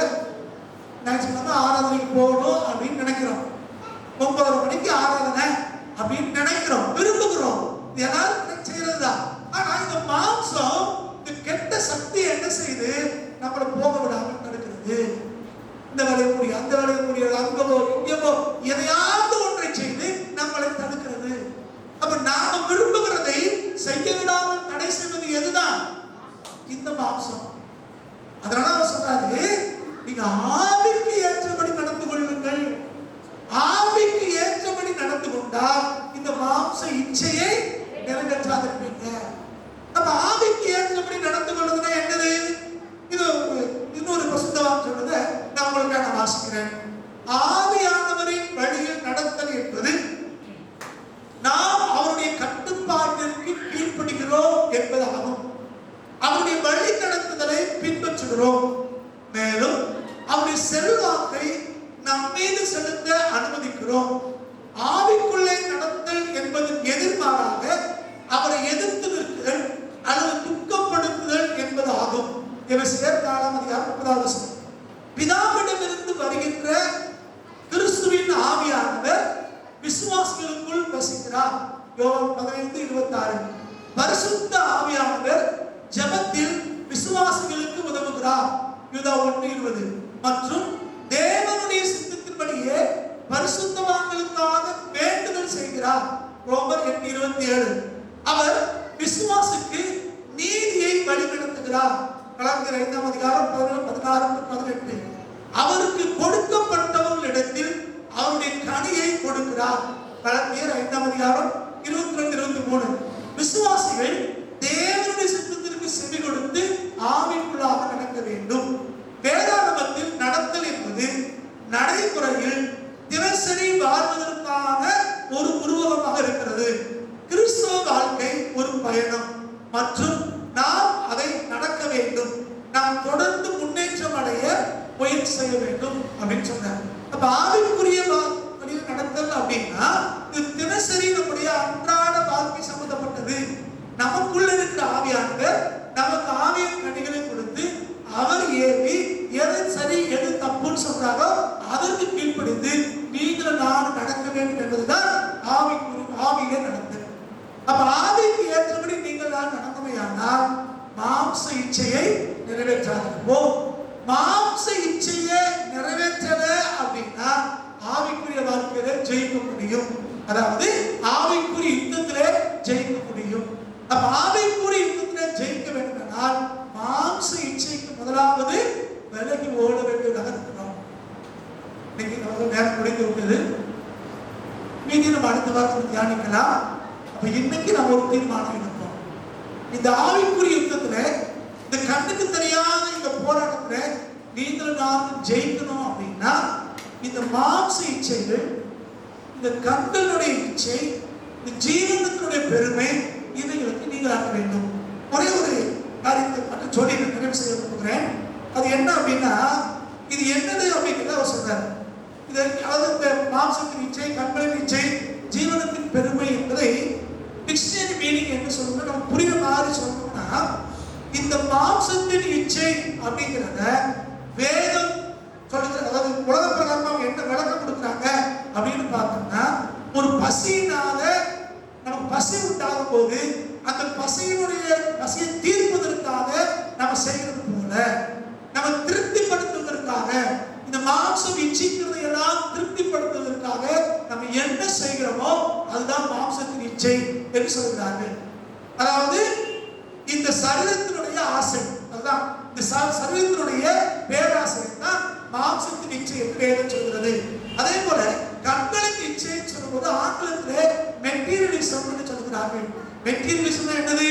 ஞாயிற்றுக்கிழமை ஆராதனைக்கு போகணும் அப்படின்னு நினைக்கிறோம், 9:30 மணிக்கு ஆராதனை அப்படின்னு நினைக்கிறோம், விரும்புகிறோம், எல்லாரும் செய்யறதுதான். ஆனா இந்த மாம்சம், இந்த கெட்ட சக்தி என்ன செய்யுது? நம்மளை போக விடாம தடுக்கிறது. இந்த வேலையை முடியும், அந்த வேலையை முடியாது, அங்கவோ இங்கவோ எதையாவது ஒன்றை செய்து நம்மளை தடுக்கிறது. அப்ப நாம விரும்புகிறதை செய்ய விடாமல் தடை செய்வது எதுதான்? இந்த மாம்சம். அதனால அவர் சொல்றாரு, நீங்க ஆவிக்கு ஏற்றபடி நடந்து கொள்ளுங்கள். ஆவிக்கு ஏற்றபடி நடந்து கொண்டால் இந்த மாம்ச இச்சையை நிறைவேற்றாதிருப்பீங்க. அப்ப ஆவிக்கு ஏற்றபடி நடந்து கொள்வதுன்னா என்னது? இது இன்னொரு பரிசுத்தவான் சொல்றதை நான் உங்களுக்காக வாசிக்கிறேன். ஆவியானவரின் வழியில் நடத்தல் என்பது நாம் அவருடைய கட்டுப்பாட்டிற்கு கீழ்ப்படுகிறோம் என்பதாகும். அவருடைய வழி நடத்துதலை பின்பற்றுகிறோம், மேலும் அவருடைய செல்வாக்கை நம் மீது செலுத்த அனுமதிக்கிறோம். ஆவிக்குள்ளே நடத்தல் என்பது எதிர்மாறாக அவரை எதிர்த்து நிற்குதல் அல்லது துக்கப்படுத்துதல் என்பது ஆகும். எபேசியர் 4:30. பிதாவிடமிருந்து வருகின்ற கிறிஸ்துவின் ஆவியானவர் விசுவாசிகளுக்குள் வசிக்கிறார். யோவான் 15:26. பரிசுத்த ஆவியானவர் ஜெபத்தில் விசுவாசிகளுக்கு உதவுகிறார். யூதா 1:20. மற்றும் தேவனுடைய சித்தத்தின்படியே பரிசுத்தவான்களுக்காக வேண்டுதல் செய்கிறார். ரோமர் 8:27. அவர் விசுவாசுக்கு நீதியை வழிநடத்துகிறார். கலாத்தியர் 5:16-18. அவருக்கு கொடுக்கப்பட்டவர்களிடத்தில் அவருடைய கனியை கொடுக்கிறார். கலாத்தியர் 5:22-23. விசுவாசிகள் தேவனுடைய சித்தத்திற்கு செவி கொடுத்து ஆவிக்குள்ளாக நடக்க வேண்டும். வேதாகமத்தில் நடத்தல் என்பது நடைமுறையில் தினசரி வாழ்வதற்கான ஒரு உருவகமாக இருக்கிறது. கிறிஸ்தவ வாழ்க்கை ஒரு பயணம் மற்றும் நாம் அதை நடக்க வேண்டும். நாம் தொடர்ந்து முன்னேற்றம் அடைய முயற்சி செய்ய வேண்டும் அப்படின்னு சொன்னார். அப்ப ஆவிக்குரிய நடத்தல் அப்படின்னா இது தினசரி நம்முடைய அன்றாட வாழ்க்கை சம்பந்தப்பட்டது. நமக்குள்ள இருக்கிற ஆவியானவர் நமக்கு ஆவியின் கனிகளை கொடுத்து அவர் ஏவி எது சரி எது தப்புன்னு சொல்றாரோ அதற்கு கீழ்ப்படிந்து நீங்கள் நான் நடக்க வேண்டும் என்பதுதான் ஆவியிலே நடத்தல். அப்ப ஆவிக்கு ஏற்றபடி நீங்கள் நான் நடந்தமையானால் மாம்ச இச்சையை நிறைவேற்றாதிருப்போம். மாம்ச இச்சையை நிறைவேற்றல அப்படின்னா ஆவிக்குரிய வாழ்க்கையில ஜெயிக்க முடியும். அதாவது ஆவிக்குரிய யுத்தத்திலே ஜெயிக்க முடியும். அப்ப ஆவிக்குரிய யுத்தத்திலே ஜெயிக்க வேண்டுமானால் மாம்ச இச்சைக்கு முதலாவது விலகி ஓட வேண்டியதாக இருக்கிறோம். இன்னைக்கு நமக்கு நேரம் முடிந்து விட்டது. மீதி நம்ம அடுத்த வாரத்தில் தியானிக்கலாம். அப்ப இன்னைக்கு நம்ம ஒரு தீர்மானம் எடுப்போம். இந்த ஆவிக்குரிய யுத்தத்துல இந்த கண்ணுக்கு தெரியாத இந்த போராட்டத்துல நீங்கள் நான் ஜெயிக்கணும் அப்படின்னா இந்த மாம்ச இச்சைகள், இந்த கண்களுடைய இச்சை, இந்த ஜீவனத்தினுடைய பெருமை இவைகளுக்கு நீங்கள் ஆக்க வேண்டும். ஒரே ஒரு காரியத்தை மட்டும் சொல்லி நிறைவு செய்ய போகிறேன். அது என்ன அப்படின்னா இது என்னது அப்படிங்கிறத அவர் சொல்றாரு. இது அதாவது இந்த மாம்சத்தின் இச்சை, கண்களின் இச்சை, ஜீவனத்தின் பெருமை என்பதை டிக்ஷனரி மீனிங் என்ன சொல்லணும் நம்ம புரியுற மாதிரி சொல்லணும்னா இந்த மாம்சத்தின் இச்சை அப்படிங்கிறத வேதம் சொல்லுது. அதாவது உலக பிரகாரமா என்ன விளக்கம் கொடுக்குறாங்க அப்படின்னு பார்த்தோம்னா ஒரு பசியினால நமக்கு பசி உண்டாகும் போது அந்த பசியை தீர்ப்பதற்காக நம்ம செய்யறது போல நம்ம திருப்திப்படுத்துவதற்காக இந்த மாம்சம் இச்சிக்கிறதை எல்லாம் திருப்திப்படுத்துவதற்காக நம்ம என்ன செய்கிறோமோ அதுதான் மாம்சத்தின் இச்சை என்று சொல்கிறார்கள். அதாவது இந்த சரீரத்தினுடைய ஆசை, அதுதான் இந்த சரீரத்தினுடைய பேராசை தான் மாம்சத்தின் இச்சை என்று வேதம் சொல்கிறது. அதே போல கண்களுக்கு இச்சை சொல்லும்போது ஆங்கிலத்திலே மெட்டீரியலிசம் என்று சொல்கிறார்கள். மெட்டீரியலிசம் என்னது?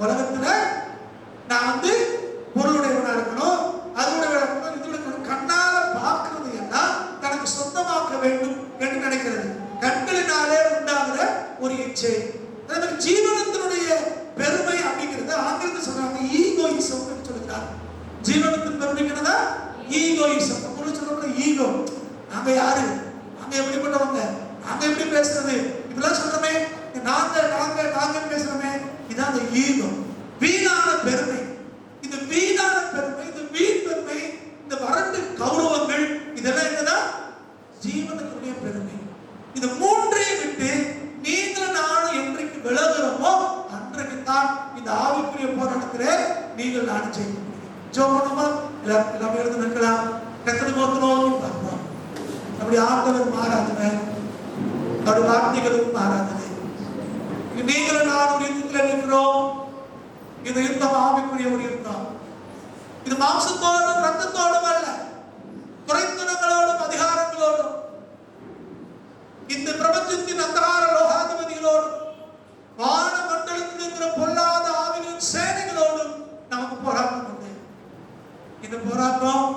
உலகத்துல நான் பொருளுடையவனா இருக்கணும், அதோட இருக்கணும், இதோட கண்ணால பார்க்கிறது எல்லாம் தனக்கு சொந்தமாக்க வேண்டும் என்று நினைக்கிறது. கண்களினாலே உண்டாகிற ஒரு இச்சை. அதே மாதிரி ஜீவனத்தினுடைய பெருமை அப்படிங்கிறது ஆங்கிலத்தில் சொல்றாங்க ஈகோயிசம் என்று சொல்லுகிறார். ஜீவனத்தின் பெருமைங்கிறதா ஈகோயிசம். சொல்ற ஈகோ, நாங்க யாரு, நாங்க எப்படிப்பட்டவங்க, நாங்க எப்படி பேசுறது, இதெல்லாம் சொல்றமே, நாங்க நாங்க நாங்க பேசுறோமே, இதான் அந்த ஈகோ. வீணான பெருமை. இந்த வீணான பெருமை, இந்த வீண் பெருமை, இந்த வறண்டு கௌரவங்கள், இதெல்லாம் என்னதான் ஜீவனத்துடைய பெருமை. இந்த மூன்றையும் விட்டு நீங்கள் நானும் என்றைக்கு விலகுறோமோ அன்றைக்கு தான் இந்த ஆவிக்குரிய போராட்டத்திலே நீங்கள் நானும் செய்ய முடியும். ஜோமனமா எல்லாமே எழுந்து நிற்கலாம். கத்தனை நோக்கணும் பார்ப்போம். அப்படி ஆண்டவர் மாறாதுங்க, அவருடைய வார்த்தைகளும் மாறாதது. நீங்களும் நான் ஒரு யுத்தத்தில் நிற்கிறோம். இந்த யுத்தம் ஆவிக்குரிய ஒரு யுத்தம். இது மாம்சத்தோடும் ரத்தத்தோடும் அல்ல, துறைத்தனங்களோடும் அதிகாரங்களோடும் இந்த பிரபஞ்சத்தின் அந்தகார லோகாதிபதிகளோடும் வான மண்டலத்தில் இருக்கிற பொல்லாத ஆவிகளின் சேனைகளோடும் நமக்கு போராட்டம் உண்டு. இந்த போராட்டம்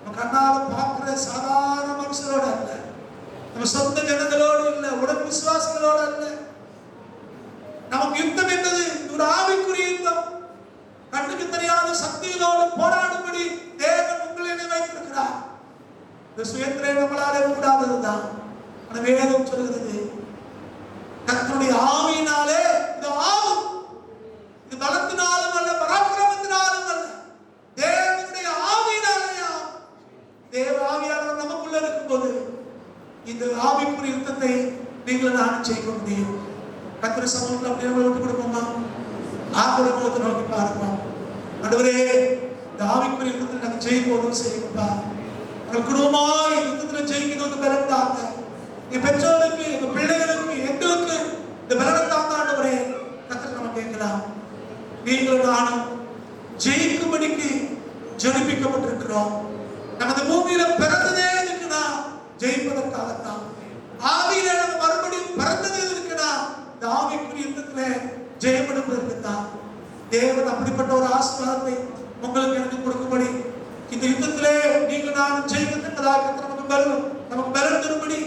நம்ம கண்ணால பார்க்கிற சாதாரண மனுஷரோட அல்ல, நம்ம சொந்த ஜனங்களோடு இல்ல, உடன் விசுவாசிகளோடு அல்ல. நமக்கு யுத்தம் என்பது ஒரு ஆவிக்குரிய யுத்தம். கண்ணுக்கு தெரியாத சக்திகளோடு போராடும்படி தேவன் உங்களை வைத்திருக்கிறார். இந்த சுயத்திலே நம்மளாலே கூடாததுதான். ஆனா வேதம் சொல்கிறது கர்த்தருடைய ஆவியினாலே இது ஆகும். இது பலத்தினாலும் அல்ல, பராக்கிரமத்தினாலும் அல்ல, தேவனுடைய ஆவியினாலே ஆகும். தேவ ஆவியானவர் நமக்குள்ள இருக்கும்போது இந்த ஆவிக்குரிய யுத்தத்தை நீங்கள் நானும் செய்ய முடியும். கர்த்தர் சமூகத்தில் அப்படியே விட்டு கொடுப்போமா? ஆக்குற முகத்தை நோக்கி பாருப்பா. ஆண்டவரே, இந்த ஆவிக்குரிய யுத்தத்தில் நாங்கள் ஜெயிப்போம் செய்யுங்கப்பா. எங்கள் குடும்பமாய் யுத்தத்தில் ஜெயிக்கணும்னு பலத்தாங்க. என் பெற்றோருக்கு, எங்க பிள்ளைகளுக்கு, எங்களுக்கு இந்த பலனத்தாங்க ஆண்டவரே. கர்த்தர் நம்ம கேட்கலாம். நீங்களும் நானும் ஜெயிக்கும்படிக்கு ஜெனிப்பிக்கப்பட்டிருக்கிறோம். நமது பூமியில பிறந்ததே இருக்குன்னா ஜெயிப்பதற்காகத்தான். ஆவியில நம்ம மறுபடியும் பிறந்தது இருக்குன்னா இந்த ஆவிக்குரிய யுத்தத்துல ஜெயமெடுப்பதற்குத்தான். தேவன் அப்படிப்பட்ட ஒரு ஆசீர்வாதத்தை உங்களுக்கு எனக்கு கொடுக்கும்படி இந்த யுத்தத்திலே நீங்கள் நான் ஜெயிக்கத்தக்கதாக நமக்கு பலன் தரும்படி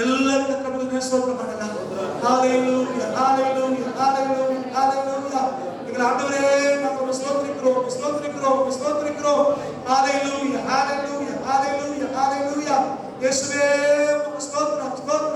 எல்லாரும் கடவுளை ஸ்தோத்திரம் பண்ணலாம். ஹalleluya ஹalleluya ஹalleluya ஹalleluya. எங்கள் ஆண்டவரே நாங்கள் ஸ்தோத்திரிக்கிறோம் ஸ்தோத்திரிக்கிறோம் ஸ்தோத்திரிக்கிறோம். ஹalleluya ஹalleluya ஹalleluya ஹalleluya. இயேசுவே உமக்கு ஸ்தோத்திரம் ஸ்தோத்திரம்.